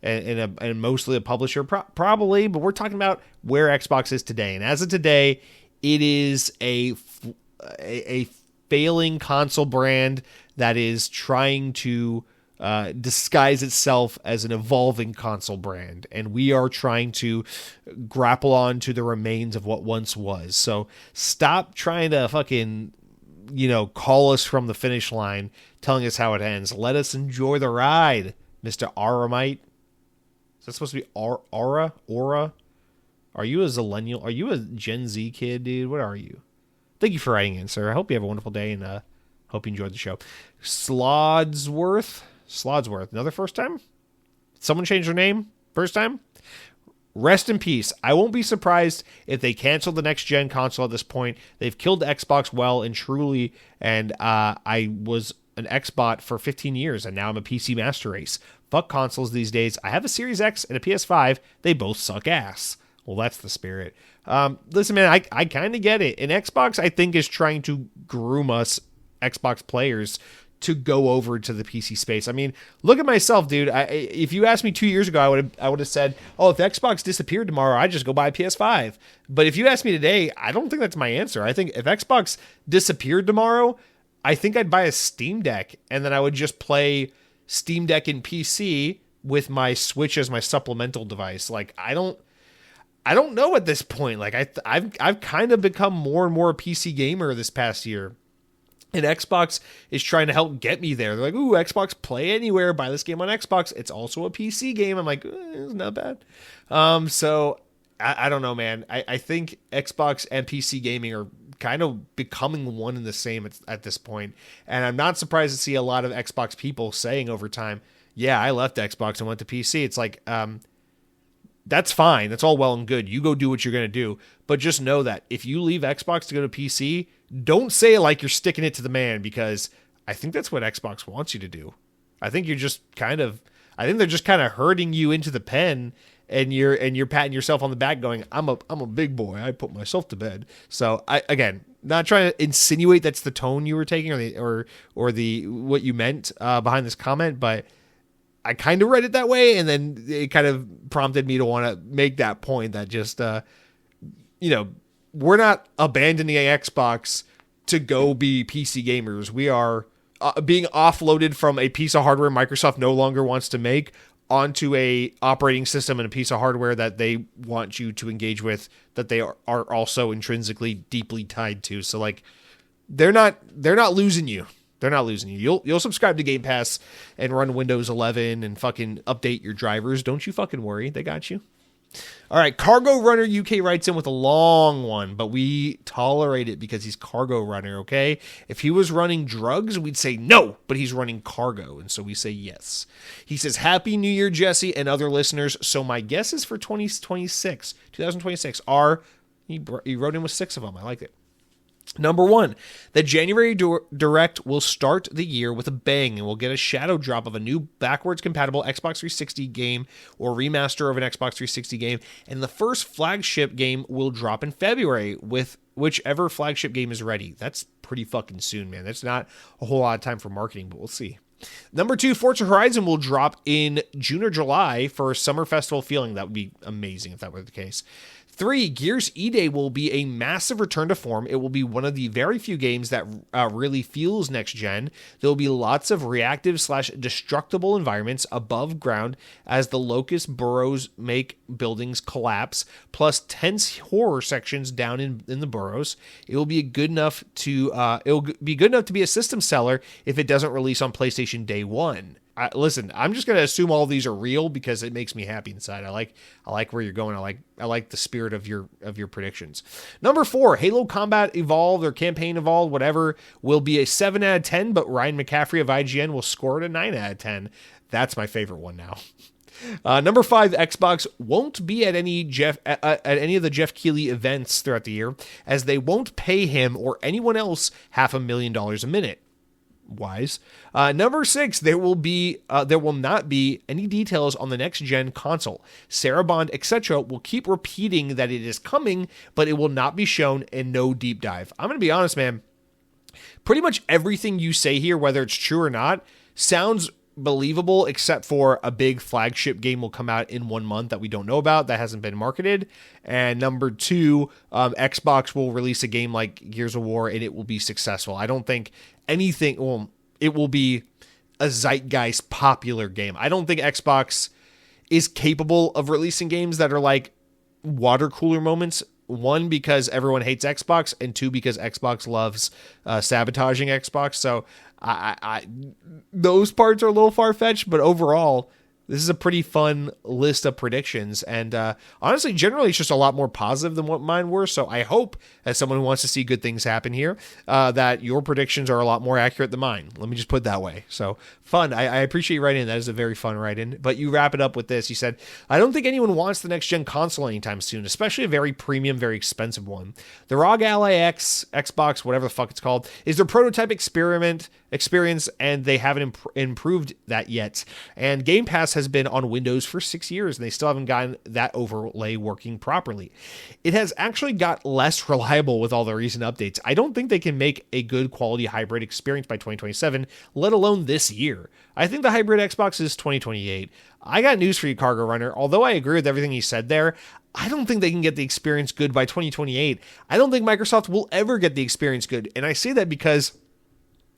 mostly a publisher? Probably, but we're talking about where Xbox is today. And as of today, it is a a failing console brand that is trying to disguise itself as an evolving console brand, and we are trying to grapple on to the remains of what once was. So stop trying to fucking, call us from the finish line, telling us how it ends. Let us enjoy the ride, Mr. Aramite. Is that supposed to be Aura? Are you a Zillennial? Are you a Gen Z kid, dude? What are you? Thank you for writing in, sir. I hope you have a wonderful day, and hope you enjoyed the show. Slodsworth, another first time? Someone changed their name? First time? Rest in peace. I won't be surprised if they cancel the next-gen console at this point. They've killed Xbox well and truly, and I was an Xbot for 15 years, and now I'm a PC master race. Fuck consoles these days. I have a Series X and a PS5. They both suck ass. Well, that's the spirit. Listen, man, I kind of get it. And Xbox, I think, is trying to groom us Xbox players to go over to the PC space. I mean, look at myself, dude. If you asked me 2 years ago, I would have said, oh, if Xbox disappeared tomorrow, I'd just go buy a PS5. But if you ask me today, I don't think that's my answer. I think if Xbox disappeared tomorrow, I think I'd buy a Steam Deck, and then I would just play Steam Deck in PC with my Switch as my supplemental device. Like, I don't know at this point. Like, I've kind of become more and more a PC gamer this past year. And Xbox is trying to help get me there. They're like, ooh, Xbox Play Anywhere, buy this game on Xbox. It's also a PC game. I'm like, it's not bad. So I don't know, man. I think Xbox and PC gaming are kind of becoming one and the same at this point. And I'm not surprised to see a lot of Xbox people saying over time, yeah, I left Xbox and went to PC. It's like, that's fine. That's all well and good. You go do what you're going to do. But just know that if you leave Xbox to go to PC, don't say it like you're sticking it to the man, because I think that's what Xbox wants you to do. I think they're just kind of herding you into the pen, and you're patting yourself on the back going, I'm a big boy. I put myself to bed. So again, not trying to insinuate that's the tone you were taking or the what you meant behind this comment, but I kind of read it that way, and then it kind of prompted me to want to make that point that just, we're not abandoning Xbox to go be PC gamers. We are being offloaded from a piece of hardware Microsoft no longer wants to make onto a operating system and a piece of hardware that they want you to engage with, that they are also intrinsically deeply tied to. So like, they're not losing you. They're not losing you. You'll subscribe to Game Pass and run Windows 11 and fucking update your drivers. Don't you fucking worry. They got you. All right. Cargo Runner UK writes in with a long one, but we tolerate it because he's Cargo Runner, okay? If he was running drugs, we'd say no, but he's running cargo, and so we say yes. He says, Happy New Year, Jesse and other listeners. So my guesses for 2026 are, he wrote in with 6 of them. I like it. Number 1, the January Direct will start the year with a bang, and we'll get a shadow drop of a new backwards compatible Xbox 360 game or remaster of an Xbox 360 game, and the first flagship game will drop in February with whichever flagship game is ready. That's pretty fucking soon, man. That's not a whole lot of time for marketing, but we'll see. Number 2, Forza Horizon will drop in June or July for a summer festival feeling. That would be amazing if that were the case. 3, Gears E-Day will be a massive return to form. It will be one of the very few games that really feels next-gen. There will be lots of reactive/destructible environments above ground as the locust burrows make buildings collapse, plus tense horror sections down in the burrows. It will be good enough to be a system seller if it doesn't release on PlayStation Day 1. Listen, I'm just going to assume all these are real because it makes me happy inside. I like where you're going. I like the spirit of your predictions. Number 4, Halo Combat Evolved or Campaign Evolved, whatever, will be a 7 out of 10, but Ryan McCaffrey of IGN will score it a 9 out of 10. That's my favorite one now. Number 5, Xbox won't be at any of the Jeff Keighley events throughout the year, as they won't pay him or anyone else $500,000 a minute. Wise. Number 6, there will not be any details on the next gen console. Sarah Bond, etc. will keep repeating that it is coming, but it will not be shown and no deep dive. I'm going to be honest, man. Pretty much everything you say here, whether it's true or not, sounds believable, except for a big flagship game will come out in 1 month that we don't know about, that hasn't been marketed. And number two, Xbox will release a game like Gears of War and it will be successful. I don't think anything, well, it will be a zeitgeist popular game. I don't think Xbox is capable of releasing games that are like water cooler moments. One, because everyone hates Xbox, and two, because Xbox loves sabotaging Xbox. So I those parts are a little far-fetched, but overall, this is a pretty fun list of predictions. And honestly, generally, it's just a lot more positive than what mine were. So I hope, as someone who wants to see good things happen here, that your predictions are a lot more accurate than mine. Let me just put it that way. So fun. I appreciate you writing in. That is a very fun write-in. But you wrap it up with this. You said, I don't think anyone wants the next-gen console anytime soon, especially a very premium, very expensive one. The ROG Ally X, Xbox, whatever the fuck it's called, is their prototype experience, and they haven't improved that yet. And Game Pass has been on Windows for 6 years, and they still haven't gotten that overlay working properly. It has actually got less reliable with all the recent updates. I don't think they can make a good quality hybrid experience by 2027, let alone this year. I think the hybrid Xbox is 2028. I got news for you, Cargo Runner. Although I agree with everything you said there, I don't think they can get the experience good by 2028. I don't think Microsoft will ever get the experience good. And I say that because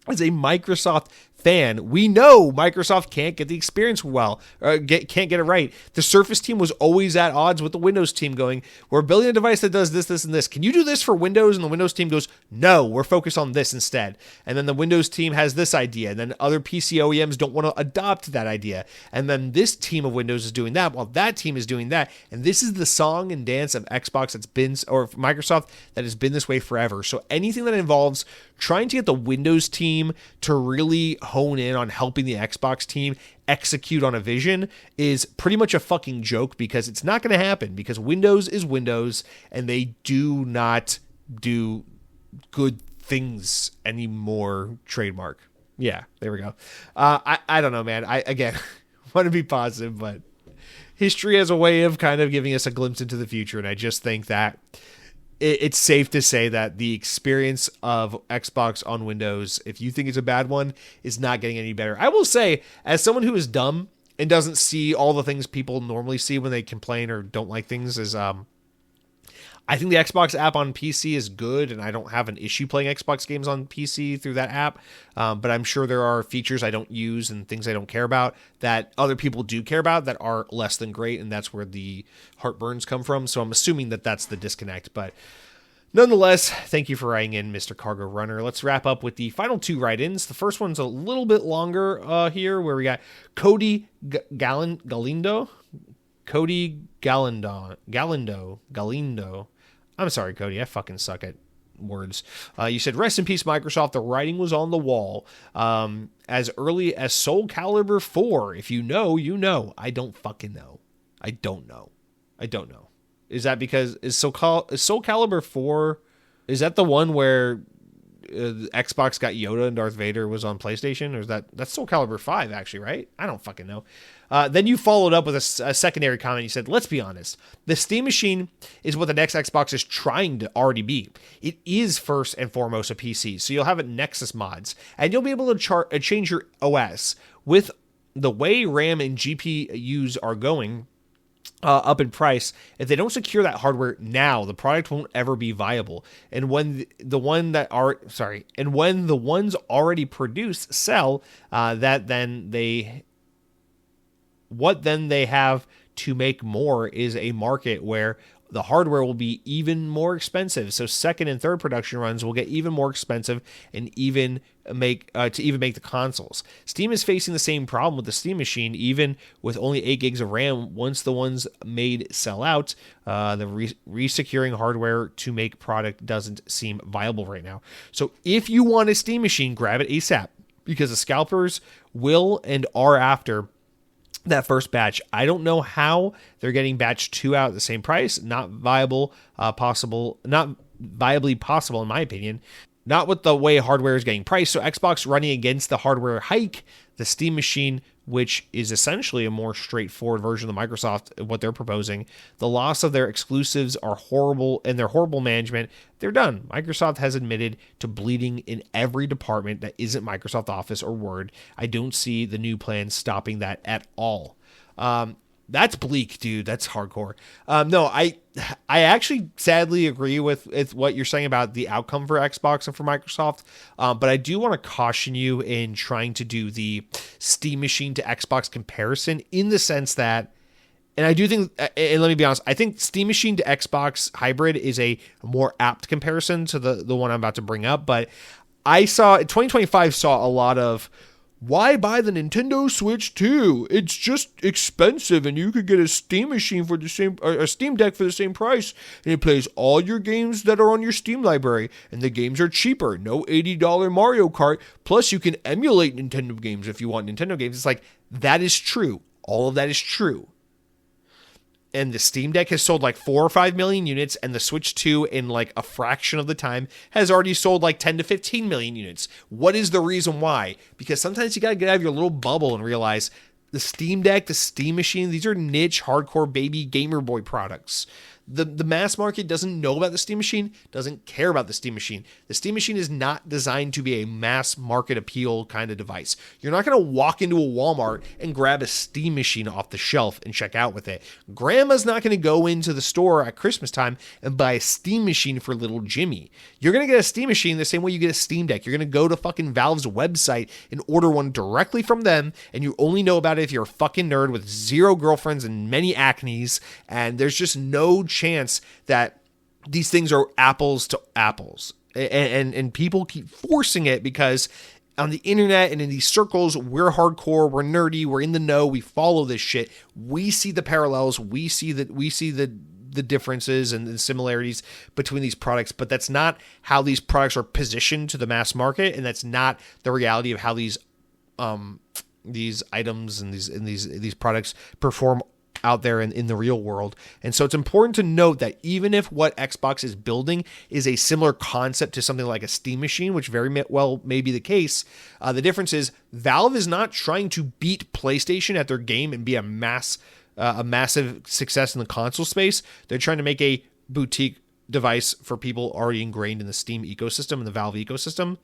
as a Microsoft fan, we know Microsoft can't get the experience well, or can't get it right. The Surface team was always at odds with the Windows team, going, we're building a device that does this, this, and this. Can you do this for Windows? And the Windows team goes, no, we're focused on this instead. And then the Windows team has this idea, and then other PC OEMs don't want to adopt that idea. And then this team of Windows is doing that, while that team is doing that. And this is the song and dance of Xbox that's been, or Microsoft, that has been this way forever. So anything that involves trying to get the Windows team to really hone in on helping the Xbox team execute on a vision is pretty much a fucking joke, because it's not going to happen, because Windows is Windows and they do not do good things anymore. Trademark. Yeah, there we go. I don't know, man. I again want to be positive, but history has a way of kind of giving us a glimpse into the future, and I just think that it's safe to say that the experience of Xbox on Windows, if you think it's a bad one, is not getting any better. I will say, as someone who is dumb and doesn't see all the things people normally see when they complain or don't like things, is I think the Xbox app on PC is good, and I don't have an issue playing Xbox games on PC through that app. But I'm sure there are features I don't use and things I don't care about that other people do care about that are less than great, and that's where the heartburns come from. So I'm assuming that that's the disconnect. But nonetheless, thank you for writing in, Mr. Cargo Runner. Let's wrap up with the final two write-ins. The first one's a little bit longer here, where we got Cody Galindo. Cody Galindo. I'm sorry, Cody. I fucking suck at words. You said, rest in peace, Microsoft. The writing was on the wall. As early as Soul Calibur 4. If you know, you know. I don't fucking know. I don't know. Is that because, is Soul Calibur 4, is that the one where Xbox got Yoda and Darth Vader was on PlayStation? Or is that's Soul Calibur 5, actually, right? I don't fucking know. Then you followed up with a secondary comment. You said, let's be honest. The Steam Machine is what the next Xbox is trying to already be. It is first and foremost a PC. So you'll have Nexus mods, and you'll be able to change your OS. With the way RAM and GPUs are going up in price, if they don't secure that hardware now, the product won't ever be viable. And when the ones already produced sell, what then they have to make more is a market where the hardware will be even more expensive. So second and third production runs will get even more expensive and even make the consoles. Steam is facing the same problem with the Steam Machine, even with only 8 gigs of RAM. Once the ones made sell out, the resecuring hardware to make product doesn't seem viable right now. So if you want a Steam Machine, grab it ASAP, because the scalpers will and are after that first batch. I don't know how they're getting batch 2 out at the same price. Not viably possible in my opinion. not with the way hardware is getting priced. So Xbox running against the hardware hike, the Steam Machine, which is essentially a more straightforward version of Microsoft, what they're proposing. The loss of their exclusives are horrible, and their horrible management, they're done. Microsoft has admitted to bleeding in every department that isn't Microsoft Office or Word. I don't see the new plan stopping that at all. That's bleak, dude. That's hardcore. No, I actually sadly agree with what you're saying about the outcome for Xbox and for Microsoft. But I do want to caution you in trying to do the Steam Machine to Xbox comparison, in the sense that, and I do think, and let me be honest, I think Steam Machine to Xbox hybrid is a more apt comparison to the one I'm about to bring up. But 2025 saw a lot of, why buy the Nintendo Switch 2? It's just expensive, and you could get a Steam Machine for the same, or a Steam Deck for the same price, and it plays all your games that are on your Steam library, and the games are cheaper. No $80 Mario Kart. Plus, you can emulate Nintendo games if you want Nintendo games. It's like, that is true. All of that is true. And the Steam Deck has sold like 4 or 5 million units, and the Switch 2 in like a fraction of the time has already sold like 10 to 15 million units. What is the reason why? Because sometimes you got to get out of your little bubble and realize the Steam Deck, the Steam Machine, these are niche, hardcore baby gamer boy products. The mass market doesn't know about the Steam Machine, doesn't care about the Steam Machine. The Steam Machine is not designed to be a mass market appeal kind of device. You're not going to walk into a Walmart and grab a Steam Machine off the shelf and check out with it. Grandma's not going to go into the store at Christmas time and buy a Steam Machine for little Jimmy. You're going to get a Steam Machine the same way you get a Steam Deck. You're going to go to fucking Valve's website and order one directly from them, and you only know about it if you're a fucking nerd with 0 girlfriends and many acnes, and there's just no chance that these things are apples to apples. And people keep forcing it because on the internet and in these circles, we're hardcore, we're nerdy, we're in the know, we follow this shit. We see the parallels, we see the differences and the similarities between these products, but that's not how these products are positioned to the mass market, and that's not the reality of how these items and these products perform out there in the real world. And so it's important to note that even if what Xbox is building is a similar concept to something like a Steam Machine, which very well may be the case, the difference is Valve is not trying to beat PlayStation at their game and be a massive success in the console space. They're trying to make a boutique device for people already ingrained in the Steam ecosystem and the Valve ecosystem.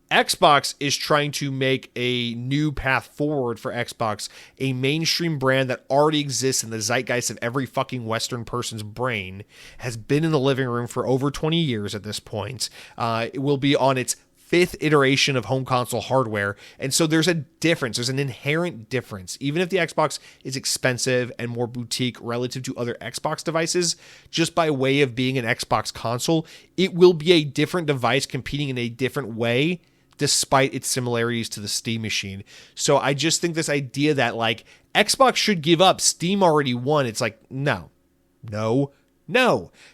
Xbox is trying to make a new path forward for Xbox, a mainstream brand that already exists in the zeitgeist of every fucking Western person's brain, has been in the living room for over 20 years at this point. It will be on its 5th iteration of home console hardware. And so there's a difference. There's an inherent difference. Even if the Xbox is expensive and more boutique relative to other Xbox devices, just by way of being an Xbox console, it will be a different device competing in a different way, despite its similarities to the Steam Machine. So I just think this idea that like Xbox should give up, Steam already won. It's like, no.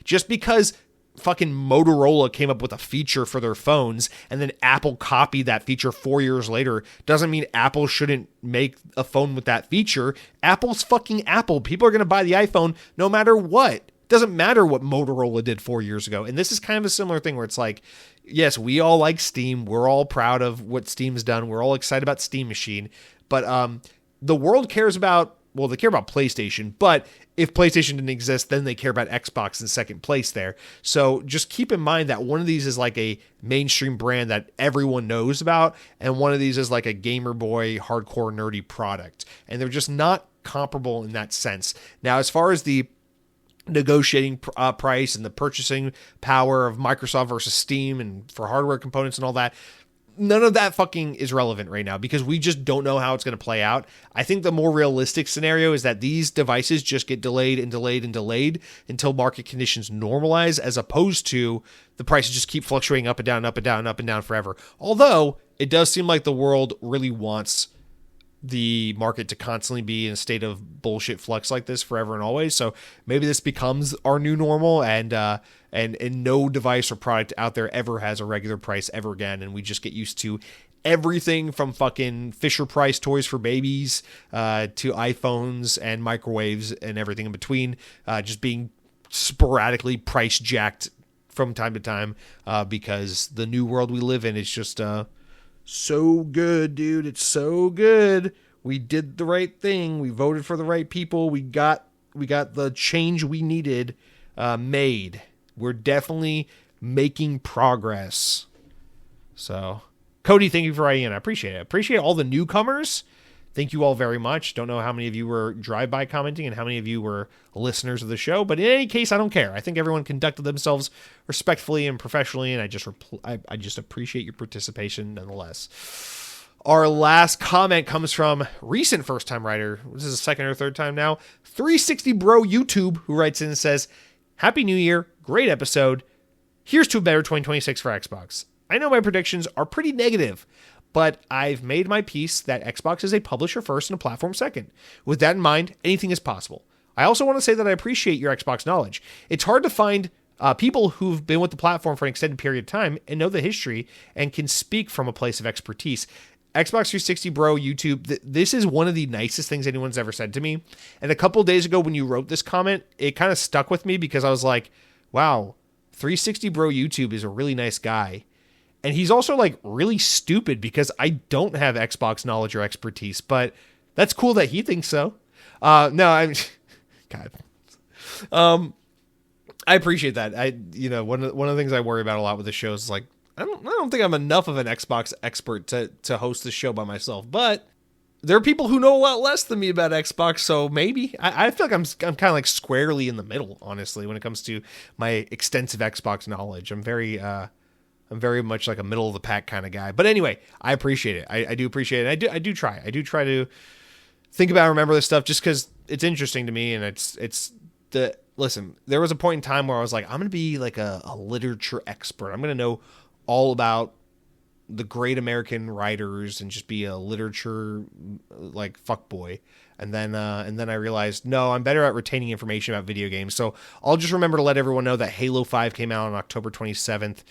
Just because fucking Motorola came up with a feature for their phones and then Apple copied that feature 4 years later doesn't mean Apple shouldn't make a phone with that feature. Apple's fucking Apple. People are going to buy the iPhone no matter what. Doesn't matter what Motorola did 4 years ago. And this is kind of a similar thing where it's like, yes, we all like Steam. We're all proud of what Steam's done. We're all excited about Steam Machine. But the world cares about, well, they care about PlayStation. But if PlayStation didn't exist, then they care about Xbox in second place there. So just keep in mind that one of these is like a mainstream brand that everyone knows about. And one of these is like a gamer boy, hardcore, nerdy product. And they're just not comparable in that sense. Now, as far as the negotiating price and the purchasing power of Microsoft versus Steam and for hardware components and all that, none of that fucking is relevant right now because we just don't know how it's going to play out. I think the more realistic scenario is that these devices just get delayed and delayed and delayed until market conditions normalize, as opposed to the prices just keep fluctuating up and down, up and down, up and down forever. Although it does seem like the world really wants the market to constantly be in a state of bullshit flux like this forever and always. So maybe this becomes our new normal, and no device or product out there ever has a regular price ever again, and we just get used to everything from fucking Fisher Price toys for babies to iPhones and microwaves and everything in between just being sporadically price jacked from time to time, because the new world we live in is just so good, dude. It's so good. We did the right thing. We voted for the right people. We got the change we needed made. We're definitely making progress. So, Cody, thank you for writing in. I appreciate it. I appreciate all the newcomers. Thank you all very much. Don't know how many of you were drive-by commenting and how many of you were listeners of the show, but in any case, I don't care. I think everyone conducted themselves respectfully and professionally, and I just appreciate your participation nonetheless. Our last comment comes from recent first-time writer. This is the second or third time now. 360 Bro YouTube, who writes in and says, Happy New Year. Great episode. Here's to a better 2026 for Xbox. I know my predictions are pretty negative, but I've made my peace that Xbox is a publisher first and a platform second. With that in mind, anything is possible. I also want to say that I appreciate your Xbox knowledge. It's hard to find people who've been with the platform for an extended period of time and know the history and can speak from a place of expertise. Xbox 360 Bro YouTube, this is one of the nicest things anyone's ever said to me. And a couple days ago when you wrote this comment, it kind of stuck with me because I was like, wow, 360 Bro YouTube is a really nice guy. And he's also like really stupid because I don't have Xbox knowledge or expertise, but that's cool that he thinks so. No, I'm God. I appreciate that. One of the things I worry about a lot with the show is like, I don't think I'm enough of an Xbox expert to host this show by myself, but there are people who know a lot less than me about Xbox, so maybe I feel like I'm kind of like squarely in the middle, honestly, when it comes to my extensive Xbox knowledge. I'm very much like a middle of the pack kind of guy. But anyway, I appreciate it. I do appreciate it. I do try to think about and remember this stuff just because it's interesting to me. And listen, there was a point in time where I was like, I'm going to be like a literature expert. I'm going to know all about the great American writers and just be a literature like fuckboy. And then I realized, no, I'm better at retaining information about video games. So I'll just remember to let everyone know that Halo 5 came out on October 27th,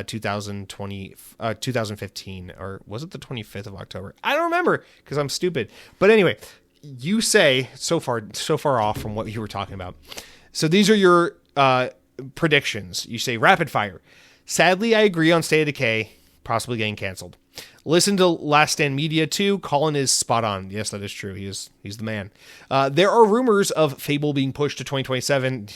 2015, or was it the 25th of October? I don't remember because I'm stupid. But anyway, you say so far off from what you were talking about. So these are your predictions. You say rapid fire. Sadly, I agree on State of Decay possibly getting canceled. Listen to Last Stand Media too. Colin is spot on. Yes, that is true. He's the man. There are rumors of Fable being pushed to 2027.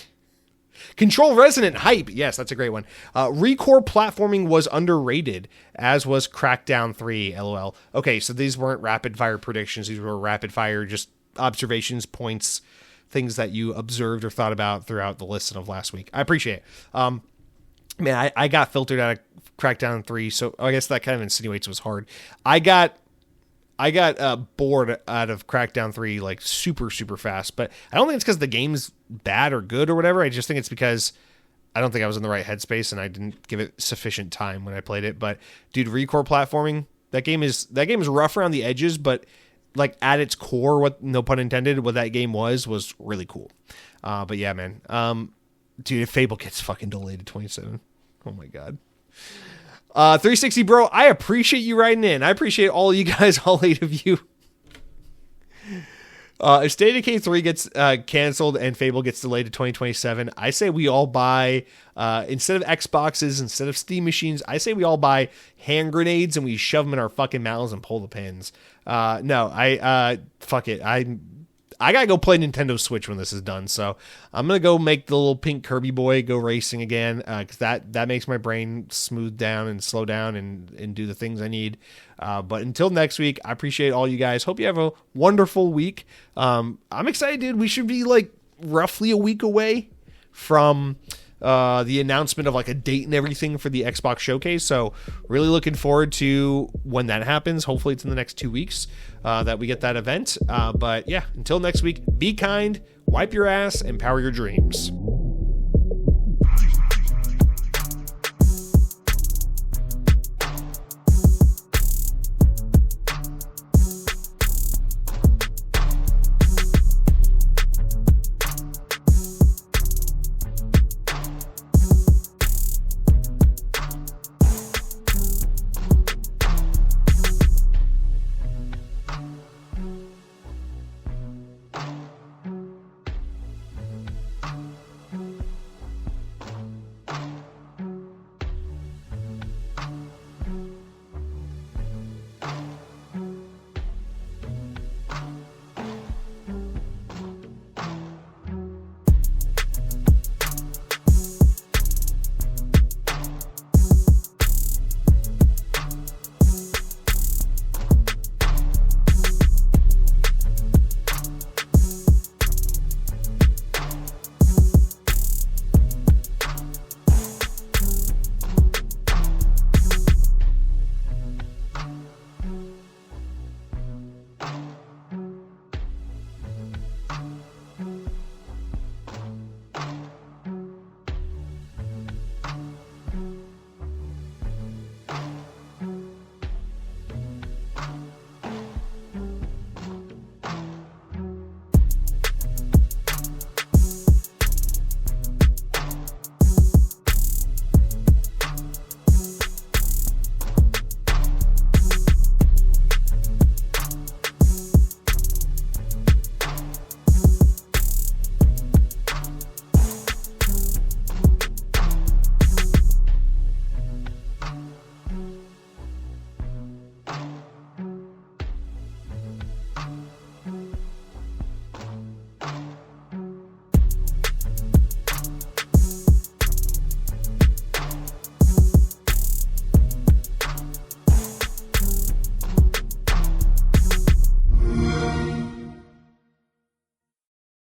Control Resonant hype. Yes, that's a great one. Recore platforming was underrated, as was Crackdown 3. LOL. Okay, so these weren't rapid fire predictions. These were rapid fire just observations, points, things that you observed or thought about throughout the listen of last week. I appreciate it. Man, I got filtered out of Crackdown 3, so I guess that kind of insinuates it was hard. I got bored out of Crackdown 3 like super, super fast, but I don't think it's because the game's bad or good or whatever. I just think it's because I don't think I was in the right headspace and I didn't give it sufficient time when I played it. But dude, Recore platforming, that game is rough around the edges, but like at its core, what, no pun intended, what that game was really cool. But yeah, man. Dude, if Fable gets fucking delayed to 27, oh my god. 360 Bro, I appreciate you writing in. I appreciate all you guys, all 8 of you. If State of Decay 3 gets canceled and Fable gets delayed to 2027, I say we all buy, instead of Xboxes, instead of Steam machines, I say we all buy hand grenades and we shove them in our fucking mouths and pull the pins. Fuck it. I gotta go play Nintendo Switch when this is done, so I'm gonna go make the little pink Kirby boy go racing again, because that makes my brain smooth down and slow down and do the things I need. But until next week, I appreciate all you guys. Hope you have a wonderful week. I'm excited, dude. We should be like roughly a week away from the announcement of like a date and everything for the Xbox showcase. So really looking forward to when that happens. Hopefully it's in the next 2 weeks that we get that event. But yeah, until next week, be kind, wipe your ass, and power your dreams.